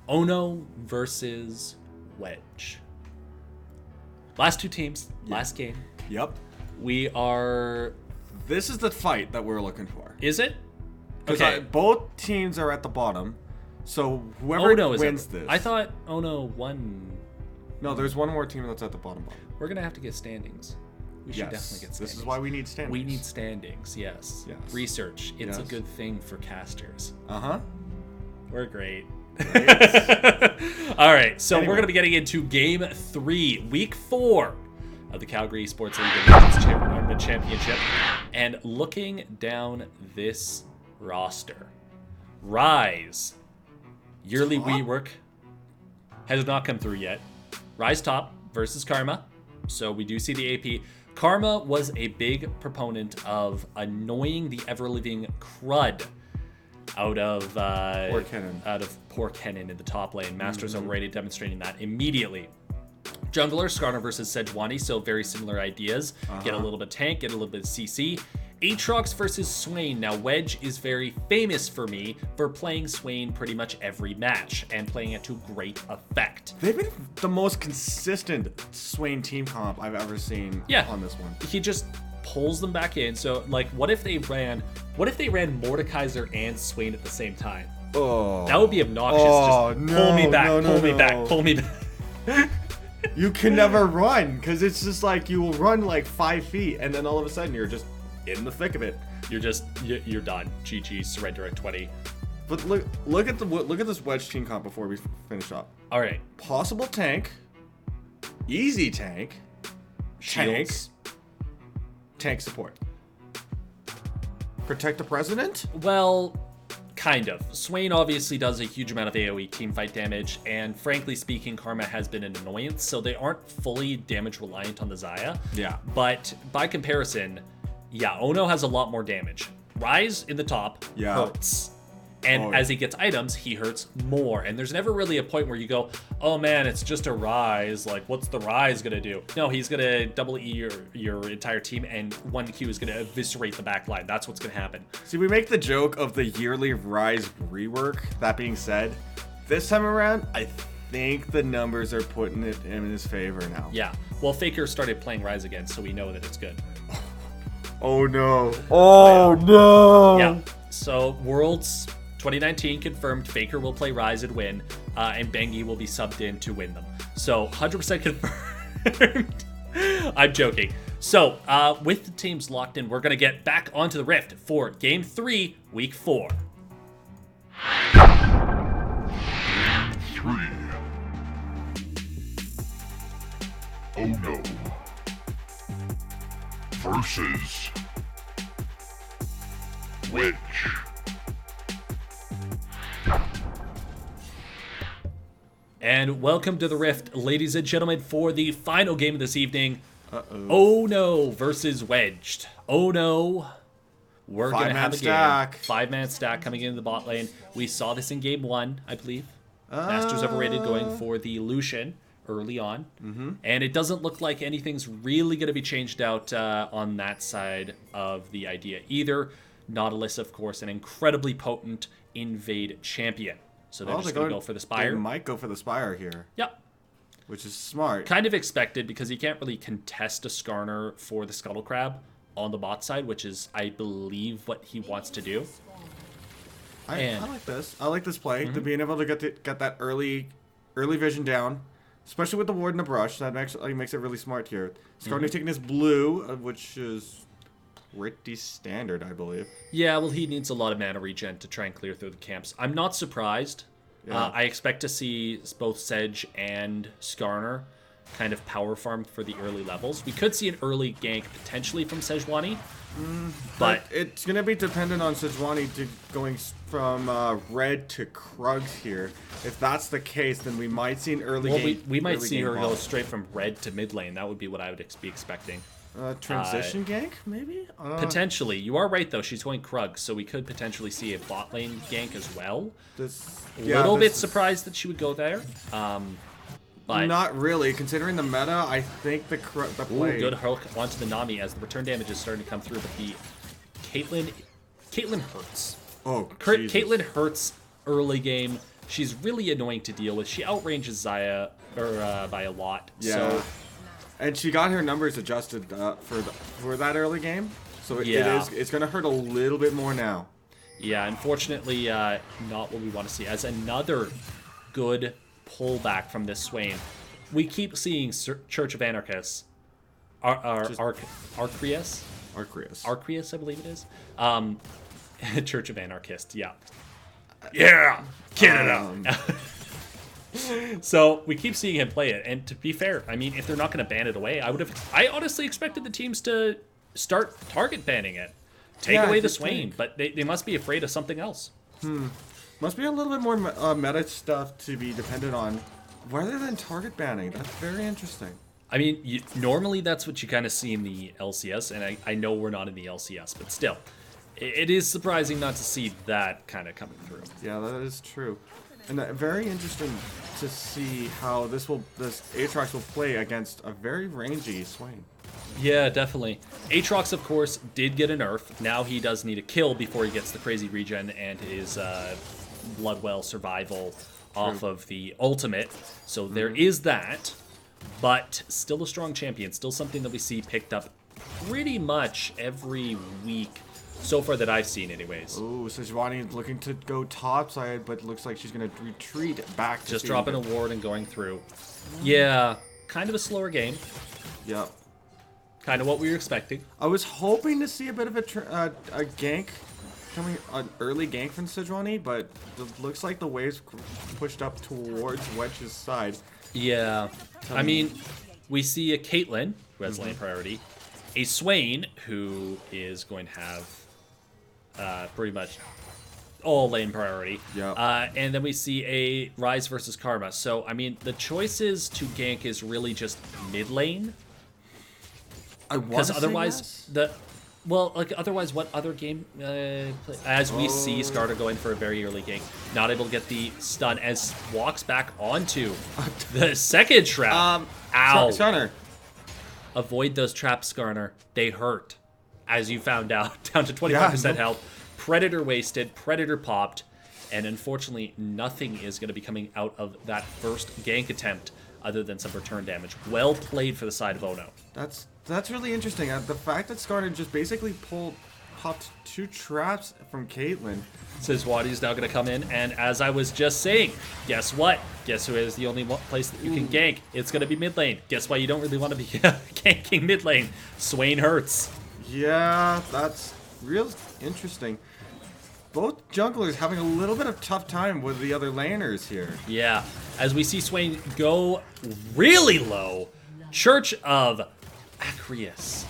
Ono versus Wedge. Last two teams, last game. Yep. We are... This is the fight that we're looking for. Is it? Okay. Both teams are at the bottom, so whoever Ono wins this... I thought Ono won. No, there's one more team that's at the bottom. We're going to have to get standings. We should definitely get standings. This is why we need standings. We need standings, yes. Research. It's a good thing for casters. Uh-huh. We're great. Right. All right, so we're going to be getting into Game 3, Week 4 of the Calgary Sports League Tournament Championship. And looking down this roster, Rise, yearly rework, has not come through yet. Rise top versus Karma. So we do see the AP. Karma was a big proponent of annoying the ever-living crud out of Poor Kennen in the top lane. Masters already demonstrating that immediately. Jungler, Skarner versus Sejuani, so very similar ideas. Get a little bit tank, get a little bit of CC. Aatrox versus Swain. Now, Wedge is very famous for me for playing Swain pretty much every match and playing it to great effect. They've been the most consistent Swain team comp I've ever seen on this one. He just pulls them back in. So, like, what if they ran Mordekaiser and Swain at the same time? Oh. That would be obnoxious. Just pull me back, pull me back. You can never run, because it's just like you will run like 5 feet, and then all of a sudden you're just in the thick of it. You're done. GG, surrender at 20. But look at this Wedge team comp before we finish up. All right. Possible tank, easy tank, Shields. tank support. Protect the president? Well, kind of. Swain obviously does a huge amount of AoE teamfight damage, and frankly speaking, Karma has been an annoyance, so they aren't fully damage reliant on the Xayah. Yeah. But by comparison, Ono has a lot more damage. Rise in the top hurts. And as he gets items, he hurts more. And there's never really a point where you go, oh man, it's just a Rise. Like, what's the Rise gonna do? No, he's gonna double E your entire team, and 1Q is gonna eviscerate the back line. That's what's gonna happen. See, we make the joke of the yearly Rise rework. That being said, this time around, I think the numbers are putting it in his favor now. Yeah. Well, Faker started playing Rise again, so we know that it's good. Oh no. Oh no. Yeah. So, Worlds 2019 confirmed Faker will play Rise and win, and Bengi will be subbed in to win them. So 100% confirmed. I'm joking. So with the teams locked in, we're going to get back onto the Rift for Game 3, Week 4. 3. Ono versus Wedge. And welcome to the Rift, ladies and gentlemen, for the final game of this evening. Ono versus Wedged. Ono, we're going to have a game. 5-man stack coming into the bot lane. We saw this in Game 1, I believe. Masters overrated going for the Lucian early on. And it doesn't look like anything's really going to be changed out on that side of the idea either. Nautilus, of course, an incredibly potent invade champion. So they're just going to go for the Spire. They might go for the Spire here. Yep. Which is smart. Kind of expected, because you can't really contest a Skarner for the Scuttle Crab on the bot side, which is, I believe, what he wants to do. I like this. I like this play. To being able to get that early vision down, especially with the ward and the brush. That actually makes it really smart here. Skarner taking his blue, which is pretty standard, I believe. Yeah, well, he needs a lot of mana regen to try and clear through the camps. I'm not surprised. Yeah. I expect to see both Sedge and Skarner kind of power farm for the early levels. We could see an early gank potentially from Sejuani, but it's going to be dependent on Sejuani going from red to Krugs here. If that's the case, then we might see an early gank. We might see her go straight from red to mid lane. That would be what I would be expecting. Transition gank, maybe? Potentially. You are right, though. She's going Krug, so we could potentially see a bot lane gank as well. A bit surprised that she would go there. But not really. Considering the meta, I think the play... Ooh, good hook onto the Nami as the return damage is starting to come through, but the Caitlyn Caitlyn hurts. Oh, Jesus. Caitlyn hurts early game. She's really annoying to deal with. She outranges Zaya by a lot. Yeah. So, and she got her numbers adjusted for that early game. So it's going to hurt a little bit more now. yeah, unfortunately, not what we want to see. As another good pullback from this Swain, we keep seeing Church of Anarchists. Arcrius, I believe it is. Church of Anarchists, yeah. Yeah, Canada. So we keep seeing him play it, and to be fair, I mean, if they're not going to ban it away, I honestly expected the teams to start target banning it, take away the Swain, but they must be afraid of something else. Must be a little bit more meta stuff to be dependent on, rather than target banning. That's very interesting. I mean, normally that's what you kind of see in the LCS, and I know we're not in the LCS, but still, it is surprising not to see that kind of coming through. Yeah, that is true. And very interesting to see how this Aatrox will play against a very rangy Swain. Yeah, definitely. Aatrox, of course, did get a nerf. Now he does need a kill before he gets the crazy regen and his Bloodwell survival off of the ultimate. So there is that, but still a strong champion. Still something that we see picked up pretty much every week so far that I've seen anyways. Ooh, Sejuani is looking to go topside, but it looks like she's going to retreat back to just dropping a ward and going through. Yeah, kind of a slower game. Yeah. Kind of what we were expecting. I was hoping to see a bit of a gank, an early gank from Sejuani, but it looks like the waves pushed up towards Wedge's side. Yeah. I mean, we see a Caitlyn, who has lane priority, a Swain, who is going to have pretty much all lane priority. Yeah. And then we see a Rise versus Karma. So, I mean, the choices to gank is really just mid lane. Because otherwise, otherwise, what other game? As we see Skarner going for a very early gank, not able to get the stun as walks back onto the second trap. Ow! Skarner. Avoid those traps, Skarner. They hurt, as you found out. Down to 25% health. Predator wasted. Predator popped, and unfortunately, nothing is going to be coming out of that first gank attempt other than some return damage. Well played for the side of Ono. That's really interesting. The fact that Skarner just basically popped 2 traps from Caitlyn. Sejuani's now going to come in, and as I was just saying, guess what? Guess who is the only place that you can gank? It's going to be mid lane. Guess why you don't really want to be ganking mid lane? Swain hurts. Yeah, that's real interesting. Both junglers having a little bit of tough time with the other laners here. Yeah, as we see Swain go really low, Church of Acrius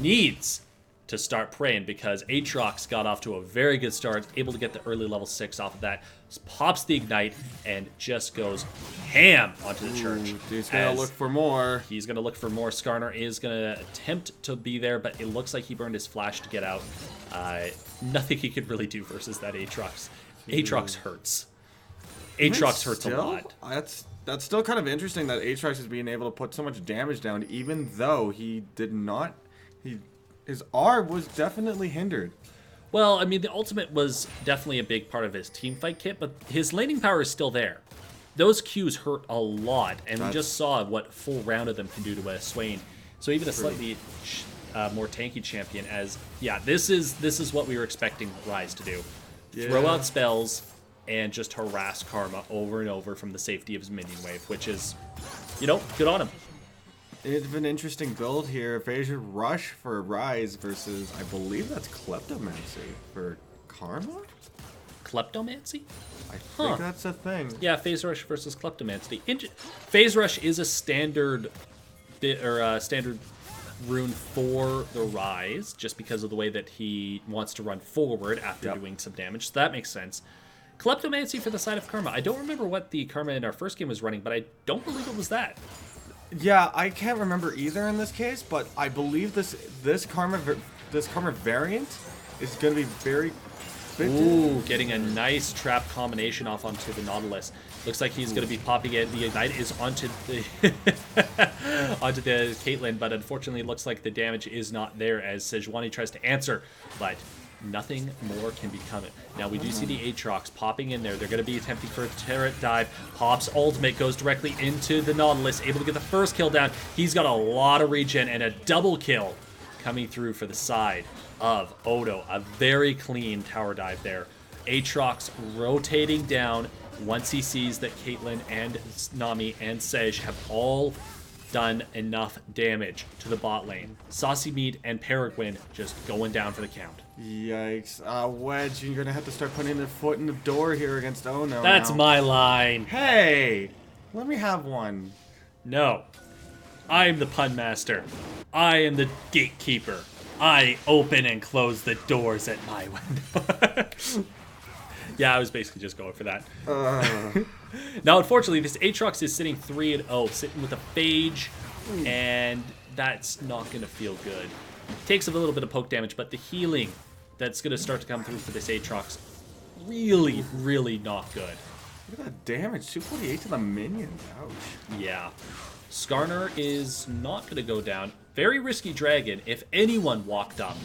needs to start praying because Aatrox got off to a very good start, able to get the early level 6 off of that, pops the Ignite, and just goes ham onto the Church. He's going to look for more. He's going to look for more. Skarner is going to attempt to be there, but it looks like he burned his flash to get out. Nothing he could really do versus that Aatrox. Aatrox hurts. Aatrox hurts a lot. That's still kind of interesting that Aatrox is being able to put so much damage down, even though he did not. His R was definitely hindered. Well, I mean, the ultimate was definitely a big part of his teamfight kit, but his laning power is still there. Those Qs hurt a lot, and we just saw what full round of them can do to a Swain. So even a slightly more tanky champion, this is what we were expecting Rise to do. Yeah. Throw out spells and just harass Karma over and over from the safety of his minion wave, which is, good on him. It's an interesting build here. Phasor Rush for Rise versus, I believe that's Kleptomancy for Karma? Kleptomancy? I think that's a thing. Yeah, Phase Rush versus Kleptomancy. Phase Rush is a standard standard rune for the Rise, just because of the way that he wants to run forward after doing some damage. So that makes sense. Kleptomancy for the side of Karma. I don't remember what the Karma in our first game was running, but I don't believe it was that. Yeah, I can't remember either in this case, but I believe this Karma variant is going to be very fitted. Ooh, getting a nice trap combination off onto the Nautilus. Looks like he's going to be popping it. The Ignite is onto the onto the Caitlyn, but unfortunately it looks like the damage is not there as Sejuani tries to answer, but nothing more can be coming. Now we do see the Aatrox popping in there. They're going to be attempting for a turret dive. Pop's ultimate goes directly into the Nautilus, able to get the first kill down. He's got a lot of regen and a double kill coming through for the side of Odo. A very clean tower dive there. Aatrox rotating down once he sees that Caitlyn and Nami and Sej have all done enough damage to the bot lane. Saucy Meat and Peregrine just going down for the count. Yikes. Wedge, you're going to have to start putting their foot in the door here against Ono. That's now. my line. Hey! Let me have one. No. I am the pun master. I am the gatekeeper. I open and close the doors at my window. Yeah, I was basically just going for that. Now, unfortunately, this Aatrox is sitting 3-0, sitting with a Phage, and that's not going to feel good. Takes a little bit of poke damage, but the healing that's going to start to come through for this Aatrox, really, really not good. Look at that damage. 248 to the minions. Ouch. Yeah. Skarner is not going to go down. Very risky dragon. If anyone walked up,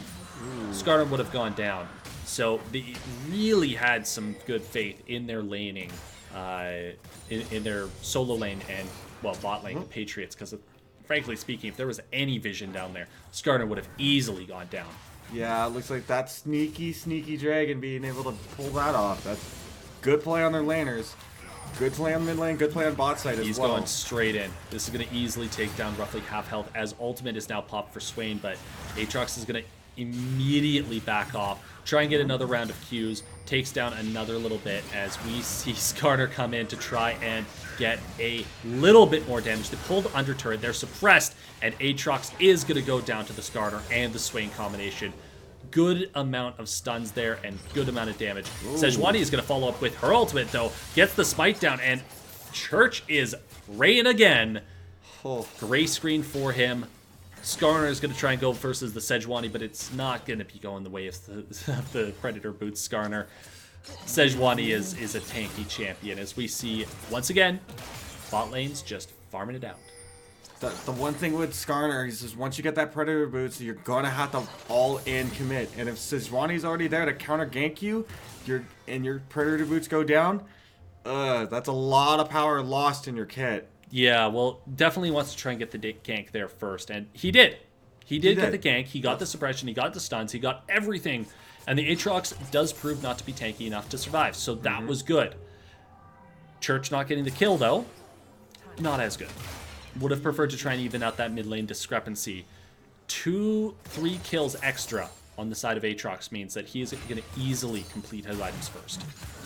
Skarner would have gone down. So they really had some good faith in their laning, in their solo lane and, well, bot lane, the Patriots, because frankly speaking, if there was any vision down there, Skarner would have easily gone down. Yeah, it looks like that sneaky, sneaky dragon being able to pull that off. That's good play on their laners. Good play on mid lane, good play on bot side as well. He's going straight in. This is going to easily take down roughly half health as ultimate is now popped for Swain, but Aatrox is going to immediately back off, try and get another round of Qs, takes down another little bit as we see Skarner come in to try and get a little bit more damage. They pulled under turret, they're suppressed, and Aatrox is going to go down to the Skarner and the Swain combination. Good amount of stuns there and good amount of damage. Sejuani is going to follow up with her ultimate, though, gets the smite down, and Church is raying again. Gray screen for him. Skarner is going to try and go versus the Sejuani, but it's not going to be going the way of the Predator boots Skarner. Sejuani is a tanky champion, as we see, once again, bot lanes just farming it out. The one thing with Skarner is once you get that Predator boots, you're going to have to all-in commit. And if Sejuani's already there to counter gank you, and your Predator boots go down, that's a lot of power lost in your kit. Yeah, well, definitely wants to try and get the gank there first, and he did. He did get the gank, he got the suppression, he got the stuns, he got everything, and the Aatrox does prove not to be tanky enough to survive, so that was good. Church not getting the kill, though, not as good. Would have preferred to try and even out that mid lane discrepancy. 2-3 kills extra on the side of Aatrox means that he is going to easily complete his items first.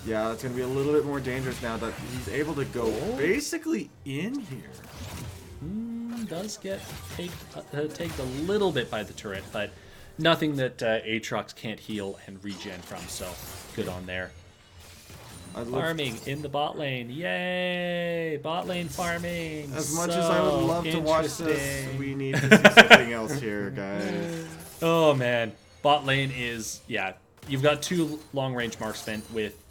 Yeah, that's going to be a little bit more dangerous now that he's able to go basically in here. Does get taken a little bit by the turret, but nothing that Aatrox can't heal and regen from, so good on there. Farming in the bot lane. Yay! Bot lane farming. As much as I would love to watch this, we need to see something else here, guys. Oh, man. Bot lane is, yeah, you've got two long-range marksmen with,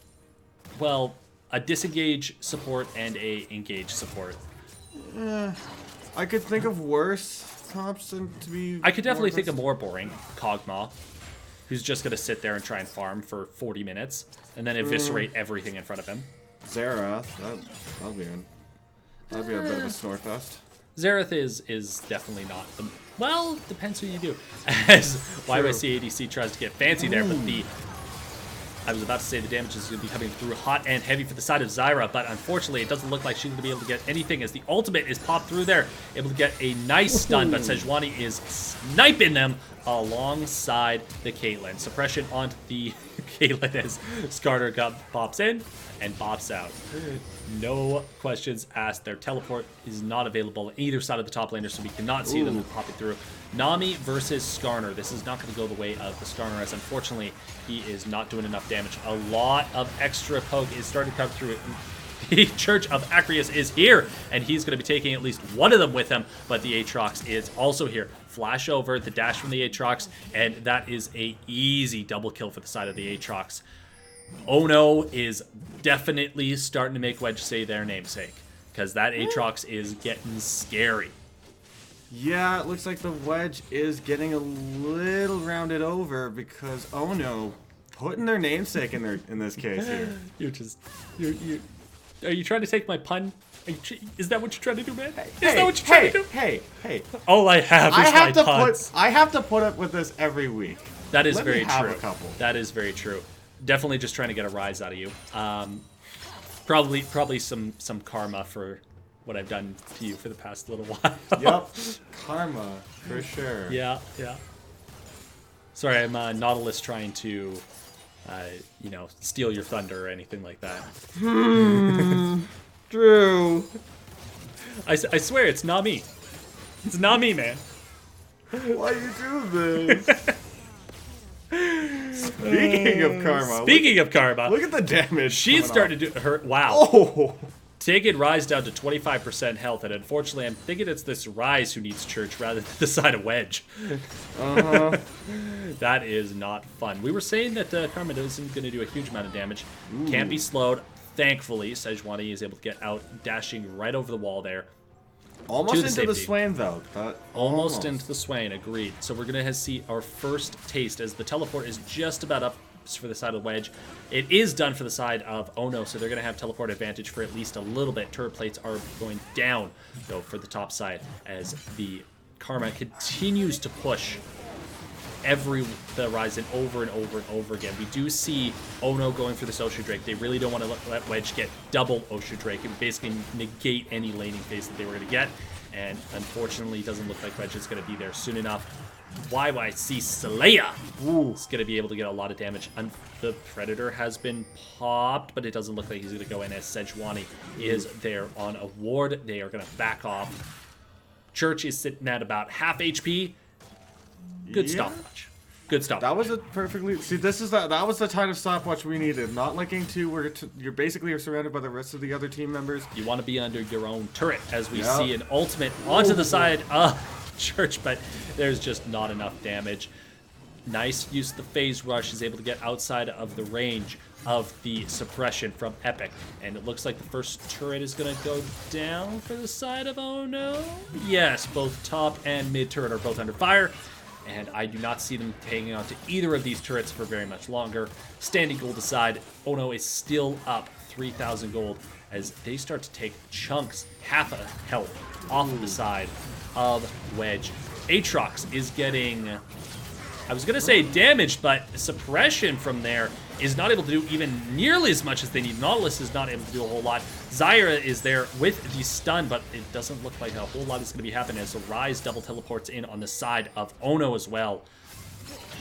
well, a disengage support and a engage support. I could think of worse Thompson to be... I could definitely think of more boring. Kog'Maw, who's just going to sit there and try and farm for 40 minutes and then eviscerate everything in front of him. Xerath, that'd be good. That'd be a bit of a snore fest. Xerath is definitely not the... Well, depends who you do. As YYC ADC tries to get fancy there, but I was about to say the damage is going to be coming through hot and heavy for the side of Zyra, but unfortunately it doesn't look like she's going to be able to get anything as the ultimate is popped through there. Able to get a nice stun, but Sejuani is sniping them alongside the Caitlyn. Suppression onto the Caitlyn as Skarner pops in and pops out. No questions asked. Their teleport is not available on either side of the top laner, so we cannot see them popping through. Nami versus Skarner. This is not going to go the way of the Skarner, as unfortunately he is not doing enough damage. A lot of extra poke is starting to come through. The Church of Acrius is here, and he's going to be taking at least one of them with him, but the Aatrox is also here. Flash over, the dash from the Aatrox, and that is a easy double kill for the side of the Aatrox. Ono is definitely starting to make Wedge say their namesake, because that Aatrox is getting scary. Yeah, it looks like the wedge is getting a little rounded over because oh no, putting their namesake in this case here. Are you trying to take my pun? Is that what you're trying to do, man? Is Hey, that what you're trying to do? Hey. All I have is my puns. I have to put up with this every week. That is Let very me have true. a couple. That is very true. Definitely just trying to get a rise out of you. Probably some karma for what I've done to you for the past little while. Yep, karma for sure. Yeah. Sorry, I'm Nautilus trying to, steal your thunder or anything like that. Drew. I swear, it's not me. It's not me, man. Why you do this? Speaking of karma. Look at the damage. She's starting to do her. Wow. Oh. Taking Rise down to 25% health, and unfortunately, I'm thinking it's this Rise who needs Church rather than the side of Wedge. That is not fun. We were saying that Karma isn't going to do a huge amount of damage. Ooh. Can't be slowed. Thankfully, Sejuani is able to get out, dashing right over the wall there. Almost into the Swain, though. Almost into the Swain, agreed. So we're going to see our first taste as the teleport is just about up for the side of Wedge. It is done for the side of Ono, so they're going to have teleport advantage for at least a little bit. Turret plates are going down, though, for the top side as the Karma continues to push the Rise in over and over and over again. We do see Ono going for this Ocean Drake. They really don't want to let Wedge get double Ocean Drake and basically negate any laning phase that they were going to get. And unfortunately, it doesn't look like Wedge is going to be there soon enough. YYC Slayer is going to be able to get a lot of damage. The Predator has been popped, but it doesn't look like he's going to go in as Sejuani is there on a ward. They are going to back off. Church is sitting at about half HP. Good stopwatch. Good stopwatch. That was a perfectly... See, that was the kind of stopwatch we needed. Not like Game 2 where you're basically surrounded by the rest of the other team members. You want to be under your own turret as we see an ultimate onto the side of Church, but there's just not enough damage. Nice use of the phase rush. Is able to get outside of the range of the suppression from Epic. And it looks like the first turret is going to go down for the side of Ono. Yes, both top and mid turret are both under fire. And I do not see them hanging on to either of these turrets for very much longer. Standing gold aside, Ono is still up 3,000 gold as they start to take chunks, half a health, off of the side of Wedge. Aatrox is getting, I was going to say damaged, but suppression from there is not able to do even nearly as much as they need. Nautilus is not able to do a whole lot. Zyra is there with the stun, but it doesn't look like a whole lot is going to be happening as the Rise double teleports in on the side of Ono as well.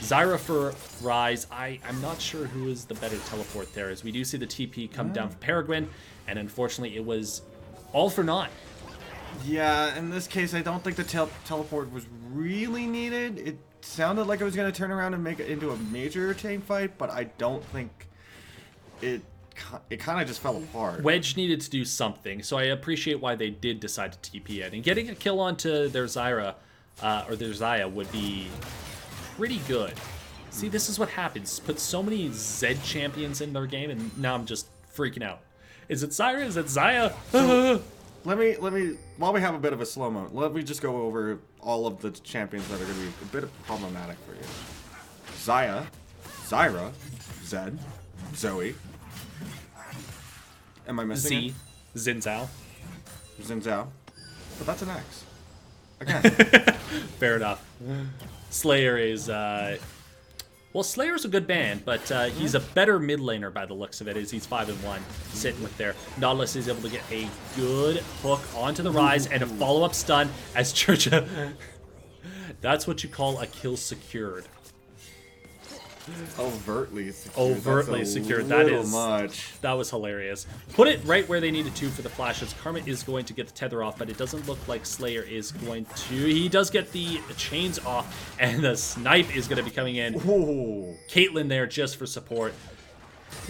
Zyra for Rise, I'm not sure who is the better teleport there, as we do see the TP come down for Peregrine, and unfortunately it was all for naught. Yeah, in this case, I don't think the teleport was really needed. It sounded like it was going to turn around and make it into a major team fight, but I don't think it kind of just fell apart. Wedge needed to do something, so I appreciate why they did decide to TP in. And getting a kill onto their Zyra, or their Xayah, would be pretty good. See, this is what happens. Put so many Z champions in their game, and now I'm just freaking out. Is it Zyra? Is it Xayah? So, let me, while we have a bit of a slow-mo, let me just go over all of the champions that are going to be a bit problematic for you. Xayah, Zyra, Zed, Zoe. Am I missing it? Xin Zhao. Xin Zhao. But that's an X. Again. Fair enough. Slayer is, well, Slayer's a good band, but he's a better mid laner by the looks of it, as he's 5-1, sitting with there. Nautilus is able to get a good hook onto the Rise and a follow-up stun as Church. That's what you call a kill secured. Overtly secured. Overtly secured. That is much. That was hilarious. Put it right where they needed to for the flashes. Karma is going to get the tether off, but it doesn't look like Slayer is going to. He does get the chains off, and the snipe is going to be coming in. Ooh. Caitlyn there just for support.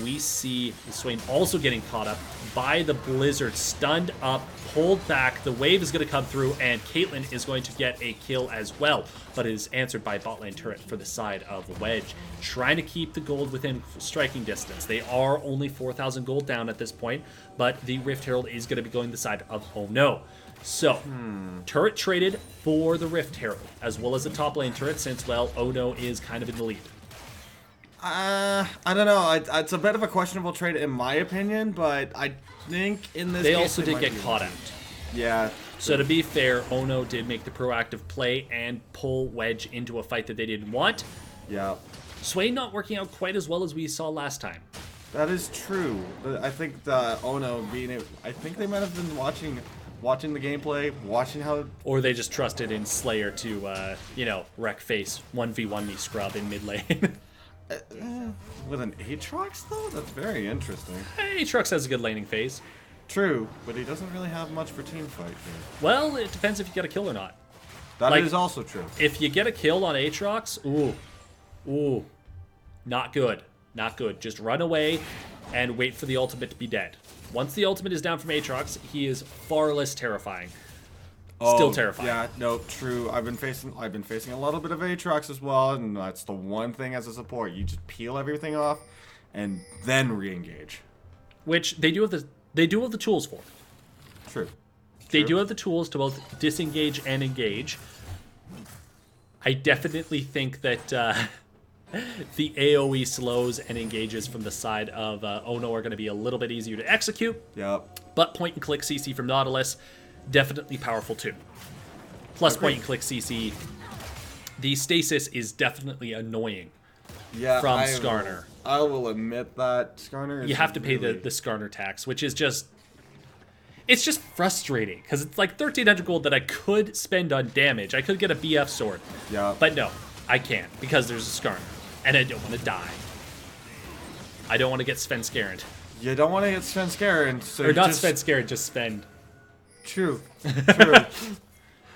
We see the Swain also getting caught up by the Blizzard, stunned up, pulled back. The wave is going to come through, and Caitlyn is going to get a kill as well, but it is answered by bot lane turret for the side of Wedge, trying to keep the gold within striking distance. They are only 4,000 gold down at this point, but the Rift Herald is going to be going the side of Oh No. So, turret traded for the Rift Herald, as well as the top lane turret, since, well, Ono is kind of in the lead. I don't know. It's a bit of a questionable trade in my opinion, but I think in this They case, also did might get be caught lucky. out. Yeah. So to be fair, Ono did make the proactive play and pull Wedge into a fight that they didn't want. Yeah. Swain not working out quite as well as we saw last time. That is true. I think the Ono I think they might have been watching the gameplay, watching how. Or they just trusted in Slayer to, wreck face 1v1 me scrub in mid lane. With an Aatrox though, that's very interesting. Aatrox has a good laning phase. True, but he doesn't really have much for team fight here. Well, it depends if you get a kill or not. That is Like, also true. If you get a kill on Aatrox, ooh, not good. Not good. Just run away and wait for the ultimate to be dead. Once the ultimate is down from Aatrox, he is far less terrifying. Still terrifying. Yeah, no, true. I've been facing a little bit of Aatrox as well, and that's the one thing as a support. You just peel everything off and then re-engage. Which they do have the tools for. True. They do have the tools to both disengage and engage. I definitely think that the AoE slows and engages from the side of Ono are going to be a little bit easier to execute. Yep. But point and click CC from Nautilus, definitely powerful too. Plus point and click CC, the stasis is definitely annoying Yeah. from Skarner. I will admit that Skarner. You have to pay the Skarner tax, which is just... It's just frustrating, because it's like 1,300 gold that I could spend on damage. I could get a BF sword. Yeah. But no, I can't, because there's a Skarner. And I don't want to die. I don't want to get Svenskeren. You don't want to get Svenskeren, so Or not just... Svenskeren, just Sven. True. True.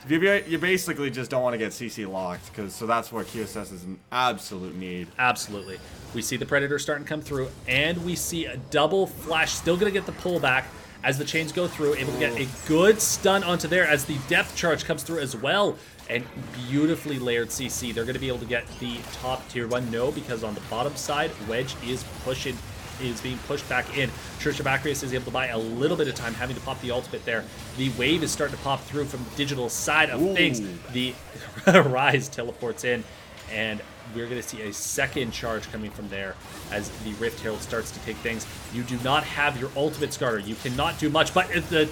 You basically just don't want to get CC locked, so that's where QSS is an absolute need. Absolutely. We see the Predator starting to come through, and we see a double flash. Still going to get the pullback as the chains go through. Able to get a good stun onto there as the depth charge comes through as well. And beautifully layered CC. They're going to be able to get the top tier 1. No, because on the bottom side, Wedge is being pushed back in. Church of Acreus is able to buy a little bit of time, having to pop the ultimate there. The wave is starting to pop through from the digital side of things. The Rise teleports in, and we're going to see a second charge coming from there as the Rift Herald starts to take things. You do not have your ultimate Skarner. You cannot do much, but the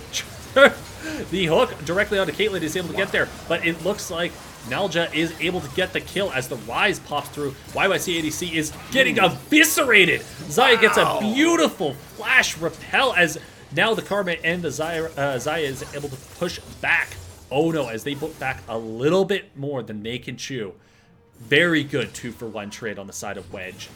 hook directly onto Caitlyn is able to get there, but it looks like Nalja is able to get the kill as the Rise pops through. YYC ADC is getting eviscerated. Xayah gets a beautiful flash repel as now the Karma and the Xayah is able to push back Ono as they put back a little bit more than they can chew. Very good 2-for-1 trade on the side of Wedge,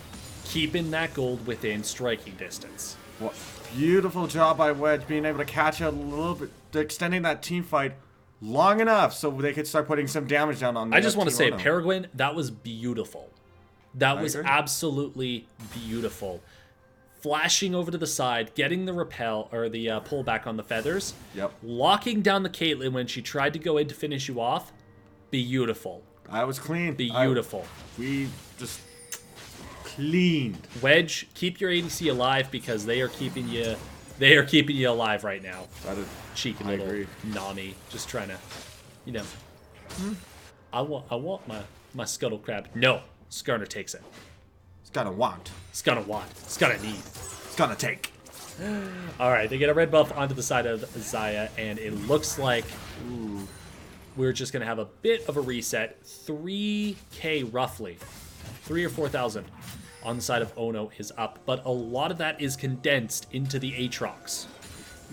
keeping that gold within striking distance. What beautiful job by Wedge, being able to catch out a little bit, extending that team fight long enough so they could start putting some damage down on. I just want to say, Ono. Peregrine, that was beautiful. That was agree. absolutely beautiful. Flashing over to the side, getting the repel or the pull back on the feathers. Yep. Locking down the Caitlyn when she tried to go in to finish you off. Beautiful. I was clean. Beautiful. We just cleaned. Wedge, keep your ADC alive because they are keeping you alive right now. Cheeky I little agree. Nami, just trying to, I want my scuttle crab. No, Skarner takes it. It's gonna want. It's gonna want. It's gonna need. It's gonna take. All right, they get a red buff onto the side of Xayah, and it looks like we're just gonna have a bit of a reset. 3K roughly, 3 or 4,000 on the side of Ono is up, but a lot of that is condensed into the Aatrox.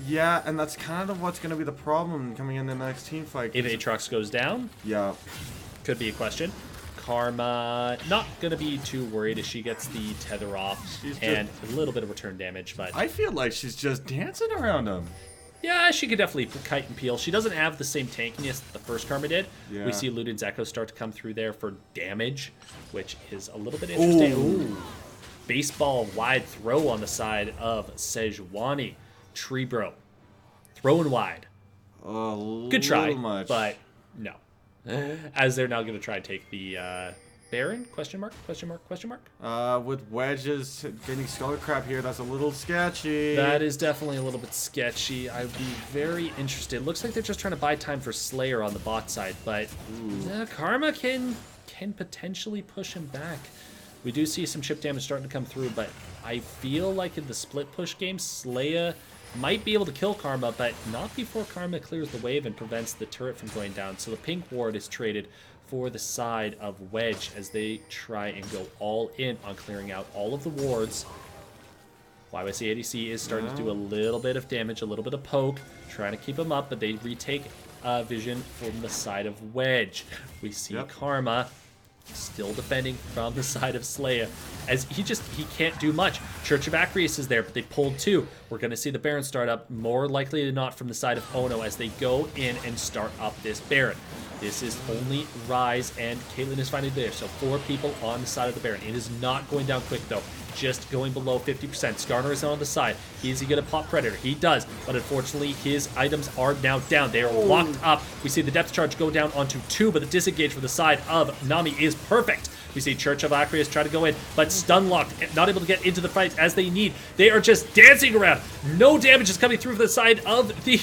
Yeah, and that's kind of what's gonna be the problem coming in the next team fight. If Aatrox goes down, Yeah. could be a question. Karma, not gonna be too worried as she gets the tether off and a little bit of return damage, but I feel like she's just dancing around him. yeah, she could definitely kite and peel. She doesn't have the same tankiness that the first Karma did. Yeah. We see Luden's Echo start to come through there for damage, which is a little bit interesting. Ooh. Baseball wide throw on the side of Sejuani. Tree Bro. Throwing wide. A Good try, little much. but no. As they're now going to try and take the Baron? Question mark? Question mark? Question mark? With Wedges getting Skull Crab here, that's a little sketchy. That is definitely a little bit sketchy. I would be very interested. Looks like they're just trying to buy time for Slayer on the bot side, but Karma can potentially push him back. We do see some chip damage starting to come through, but I feel like in the split push game, Slayer might be able to kill Karma, but not before Karma clears the wave and prevents the turret from going down. So the pink ward is traded for the side of Wedge as they try and go all in on clearing out all of the wards. YYC ADC is starting to do a little bit of damage, a little bit of poke, trying to keep him up, but they retake vision from the side of Wedge. We see Karma still defending from the side of Slayer as he can't do much. Church of Acreus is there, but they pulled two. We're going to see the Baron start up, more likely than not from the side of Ono as they go in and start up this Baron. This is only Rise and Caitlyn is finally there, so 4 people on the side of the Baron. It is not going down quick though, just going below 50%. Skarner is on the side. Is he going to pop Predator? He does, but unfortunately his items are now down. They are locked up. We see the depth charge go down onto 2, but the disengage for the side of Nami is perfect. We see Church of Acreus try to go in, but stun locked, not able to get into the fight as they need. They are just dancing around. No damage is coming through from the side of the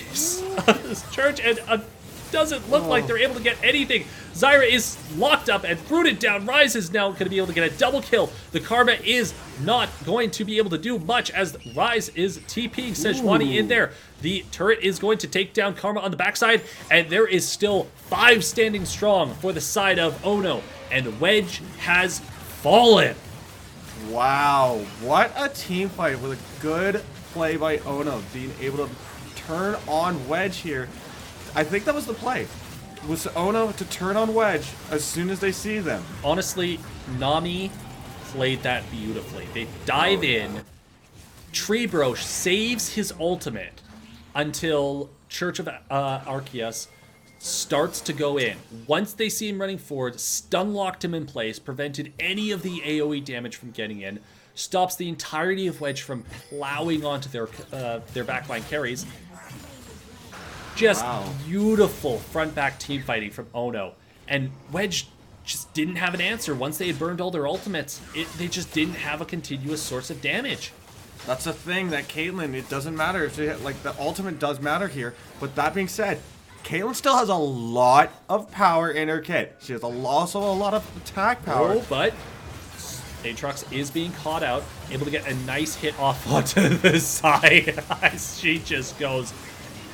Church, and doesn't look like they're able to get anything. Zyra is locked up and rooted down. Rise is now going to be able to get a double kill. The Karma is not going to be able to do much as Rise is TPing Sejuani in there. The turret is going to take down Karma on the backside, and there is still 5 standing strong for the side of Ono, and Wedge has fallen. Wow, what a team fight with a good play by Ono, being able to turn on Wedge here. I think that was the play, was Ono to turn on Wedge as soon as they see them. Honestly, Nami played that beautifully. They dive in, Treebro saves his ultimate until Church of Arceus starts to go in. Once they see him running forward, stun locked him in place, prevented any of the AoE damage from getting in, stops the entirety of Wedge from plowing onto their backline carries. Just beautiful front-back team fighting from Ono. And Wedge just didn't have an answer. Once they had burned all their ultimates, they just didn't have a continuous source of damage. That's the thing that Caitlyn, it doesn't matter if they, like, the ultimate does matter here. But that being said, Caitlyn still has a lot of power in her kit. She has also a lot of attack power. Oh, but Aatrox is being caught out, able to get a nice hit off onto the side as she just goes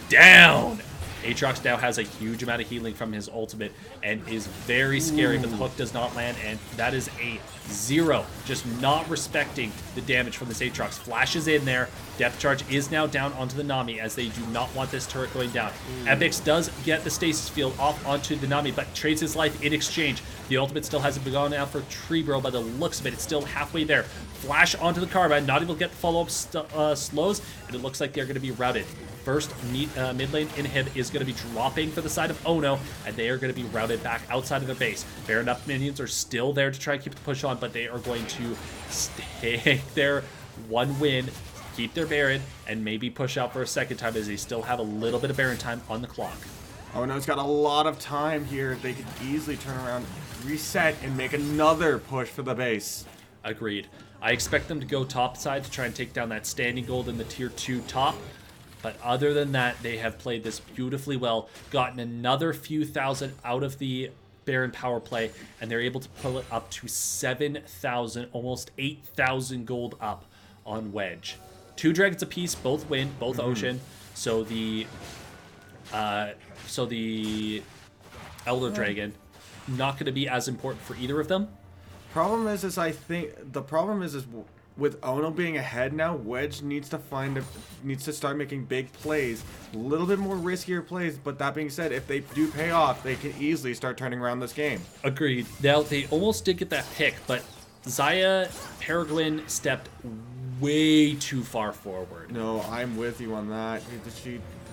down. Aatrox now has a huge amount of healing from his ultimate and is very scary, but the hook does not land, and that is a 0. Just not respecting the damage from this Aatrox. Flashes in there. Depth charge is now down onto the Nami as they do not want this turret going down. Epix does get the stasis field off onto the Nami, but trades his life in exchange. The ultimate still hasn't begun out for Treebro. By the looks of it, it's still halfway there. Flash onto the Karma, not able to get the follow-up slows, and it looks like they're going to be routed. First mid lane inhib is going to be dropping for the side of Ono, and they are going to be routed back outside of their base. Baron up minions are still there to try and keep the push on, but they are going to take their 1 win, keep their Baron, and maybe push out for a second time as they still have a little bit of Baron time on the clock. Ono's got a lot of time here. They could easily turn around, reset, and make another push for the base. Agreed. I expect them to go top side to try and take down that standing gold in the tier 2 top. But other than that, they have played this beautifully well, gotten another few thousand out of the Baron power play, and they're able to pull it up to 7,000, almost 8,000 gold up on Wedge. 2 dragons apiece, both win, both ocean. So the Elder Dragon, not going to be as important for either of them. Problem is I think the problem is with Ono being ahead now, Wedge needs to start making big plays, a little bit more riskier plays. But that being said, if they do pay off, they can easily start turning around this game. Agreed. Now they almost did get that pick, but Xayah Peregrine stepped way too far forward. No, I'm with you on that.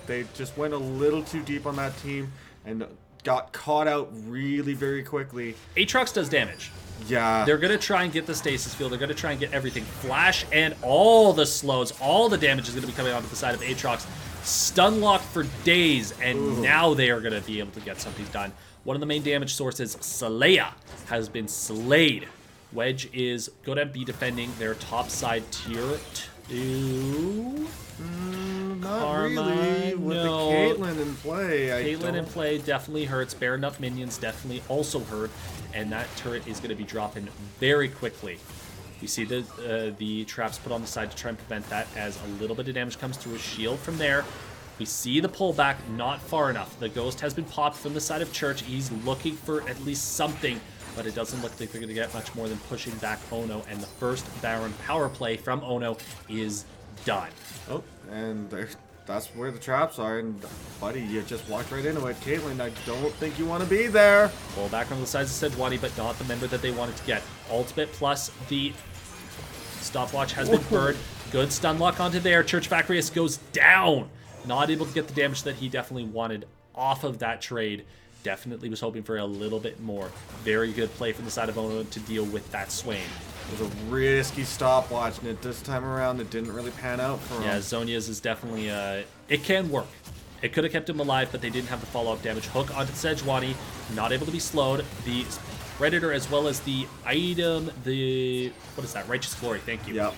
They just went a little too deep on that team and got caught out really very quickly. Aatrox does damage. Yeah. They're going to try and get the stasis field. They're going to try and get everything. Flash and all the slows, all the damage is going to be coming onto the side of Aatrox. Stun lock for days, and now they are going to be able to get something done. One of the main damage sources, Saleya, has been slayed. Wedge is going to be defending their top side tier 2. Not Karma, really. With no. the Caitlyn in play, Caitlyn in play definitely hurts. Baron up minions definitely also hurt. And that turret is going to be dropping very quickly. You see the traps put on the side to try and prevent that as a little bit of damage comes through his shield from there. We see the pullback, not far enough. The ghost has been popped from the side of Church. He's looking for at least something, but it doesn't look like they're going to get much more than pushing back Ono. And the first Baron power play from Ono is done. Oh, and that's where the traps are. And buddy, you just walked right into it. Caitlyn, I don't think you want to be there. Pull back on the sides of Sejuani, but not the member that they wanted to get. Ultimate plus the stopwatch has been burned. Good stun lock onto there. Church Vacrius goes down. Not able to get the damage that he definitely wanted off of that trade. Definitely was hoping for a little bit more. Very good play from the side of Ono to deal with that Swain. It was a risky stopwatch, and this time around it didn't really pan out for him. Yeah, Zhonya's is definitely, it can work. It could have kept him alive, but they didn't have the follow-up damage. Hook onto Sejuani, not able to be slowed. The Predator, as well as the item, what is that? Righteous Glory, thank you. Yep.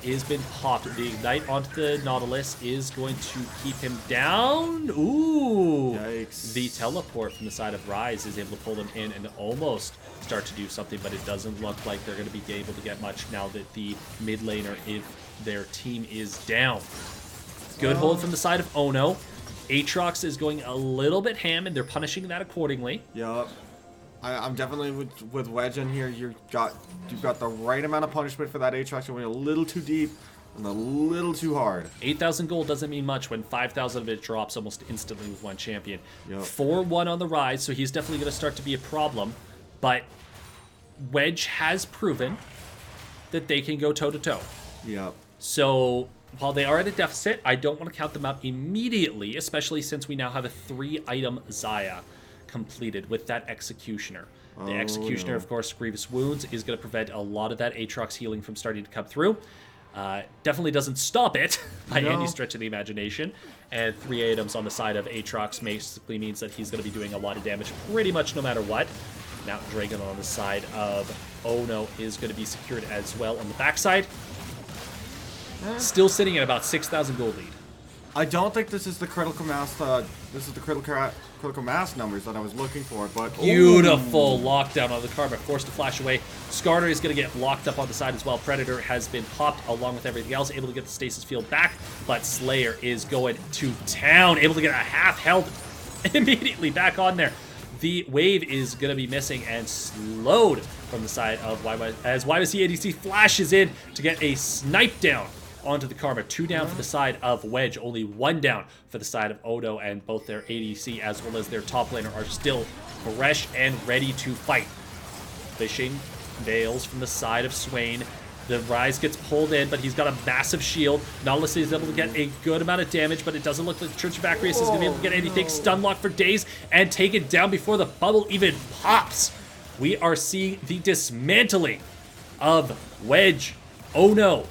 Is been popped. The Ignite onto the Nautilus is going to keep him down. Ooh. Yikes. The Teleport from the side of Rise is able to pull them in and almost start to do something, but it doesn't look like they're going to be able to get much now that the mid laner, if their team is down. Good hold from the side of Ono. Aatrox is going a little bit ham, and they're punishing that accordingly. Yep. I'm definitely with Wedge in here. You've got the right amount of punishment for that Aatrox. You're going a little too deep and a little too hard. 8,000 gold doesn't mean much when 5,000 of it drops almost instantly with one champion. Yep. 4-1 on the Rise, so he's definitely going to start to be a problem. But Wedge has proven that they can go toe-to-toe. Yep. So while they are at a deficit, I don't want to count them out immediately, especially since we now have a 3-item Xayah completed with that Executioner. The Executioner, of course, Grievous Wounds, is going to prevent a lot of that Aatrox healing from starting to come through. Definitely doesn't stop it by any stretch of the imagination. And 3 items on the side of Aatrox basically means that he's going to be doing a lot of damage pretty much no matter what. Mountain Dragon on the side of Ono is going to be secured as well on the backside. Still sitting at about 6,000 gold lead. I don't think this is the critical mass. This is the critical mass numbers that I was looking for. But Beautiful lockdown on the Karma, forced to flash away. Skarner is going to get locked up on the side as well. Predator has been popped along with everything else, able to get the stasis field back. But Slayer is going to town, able to get a half health immediately back on there. The wave is going to be missing and slowed from the side of YY as YYC ADC flashes in to get a snipe down onto the Karma. 2 down for the side of Wedge, only 1 down for the side of Odo, and both their ADC as well as their top laner are still fresh and ready to fight. Fishing Veils from the side of Swain. The Rise gets pulled in, but he's got a massive shield. Nautilus is able to get a good amount of damage, but it doesn't look like the Church of Vacrius is going to be able to get anything. Stun lock for days and take it down before the bubble even pops. We are seeing the dismantling of Wedge. Oh no.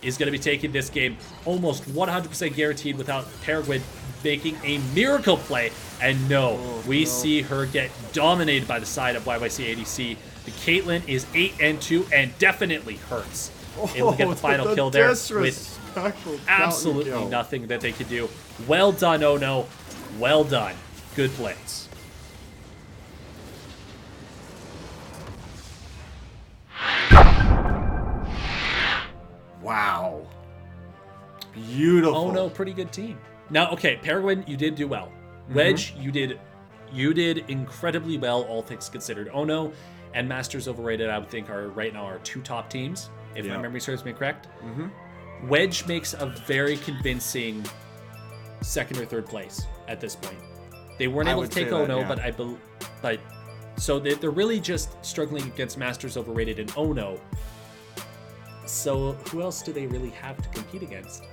Is going to be taking this game almost 100% guaranteed without Peregrine making a miracle play. And no, we see her get dominated by the side of YYC ADC. The Caitlyn is 8-2 and definitely hurts. Able to get the final kill there with absolutely nothing that they could do. Well done, Oh no. Well done. Good plays. Wow. Beautiful. Oh no, pretty good team. Now, okay, Peregrine, you did do well. Wedge, you did incredibly well, all things considered. Oh no and Masters Overrated, I would think, are right now our 2 top teams, if my memory serves me correct. Wedge makes a very convincing 2nd or 3rd place at this point. They weren't able to take Ono, but so they're really just struggling against Masters Overrated and Ono. So who else do they really have to compete against?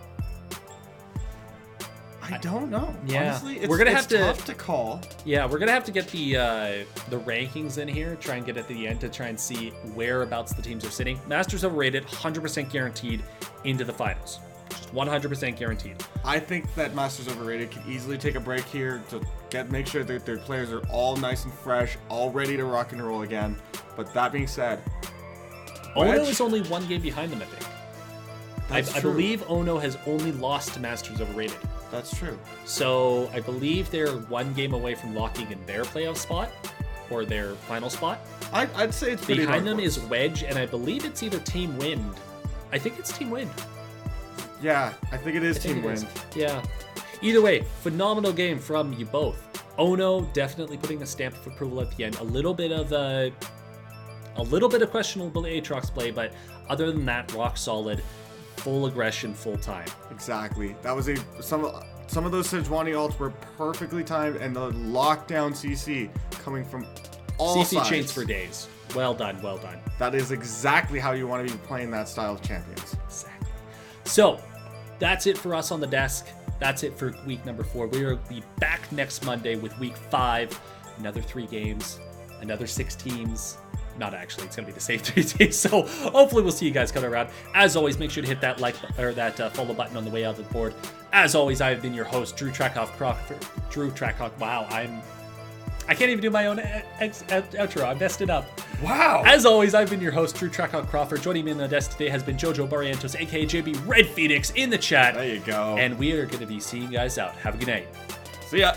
I don't know. Yeah, honestly, it's, we're gonna it's have tough to call. Yeah, we're gonna have to get the rankings in here. Try and get at the end to try and see whereabouts the teams are sitting. Masters Overrated, 100% guaranteed into the finals. Just 100% guaranteed. I think that Masters Overrated can easily take a break here to make sure that their players are all nice and fresh, all ready to rock and roll again. But that being said, Ono Wedge- is only 1 game behind them, I think. That's I true. believe Ono has only lost to Masters Overrated. That's true. So I believe they're 1 game away from locking in their playoff spot or their final spot. I'd say it's pretty Behind dark them is horse. Wedge, and I believe it's either Team Wind. I think it's Team Wind. Yeah, I think it is I think Team it is. Win. Yeah. Either way, phenomenal game from you both. Ono definitely putting a stamp of approval at the end. A little bit of questionable Aatrox play, but other than that, rock solid, full aggression, full time. Exactly. That was some of those Sejuani ults were perfectly timed, and the lockdown CC coming from all CC sides. chains for days. Well done, well done. That is exactly how you want to be playing that style of champions. Exactly. So, that's it for us on the desk. That's it for week number 4. We will be back next Monday with week 5. Another 3 games, another 6 teams. Not actually, it's going to be the same 3 teams. So, hopefully we'll see you guys coming around. As always, make sure to hit that like or that follow button on the way out of the board. As always, I've been your host, Drew Trackhoff. Drew Trackhoff. Wow, I can't even do my own outro. I messed it up. Wow. As always, I've been your host, Drew Trackhoff Crawford. Joining me in the desk today has been Jojo Barrientos, aka JB Red Phoenix, in the chat. There you go. And we are going to be seeing you guys out. Have a good night. See ya.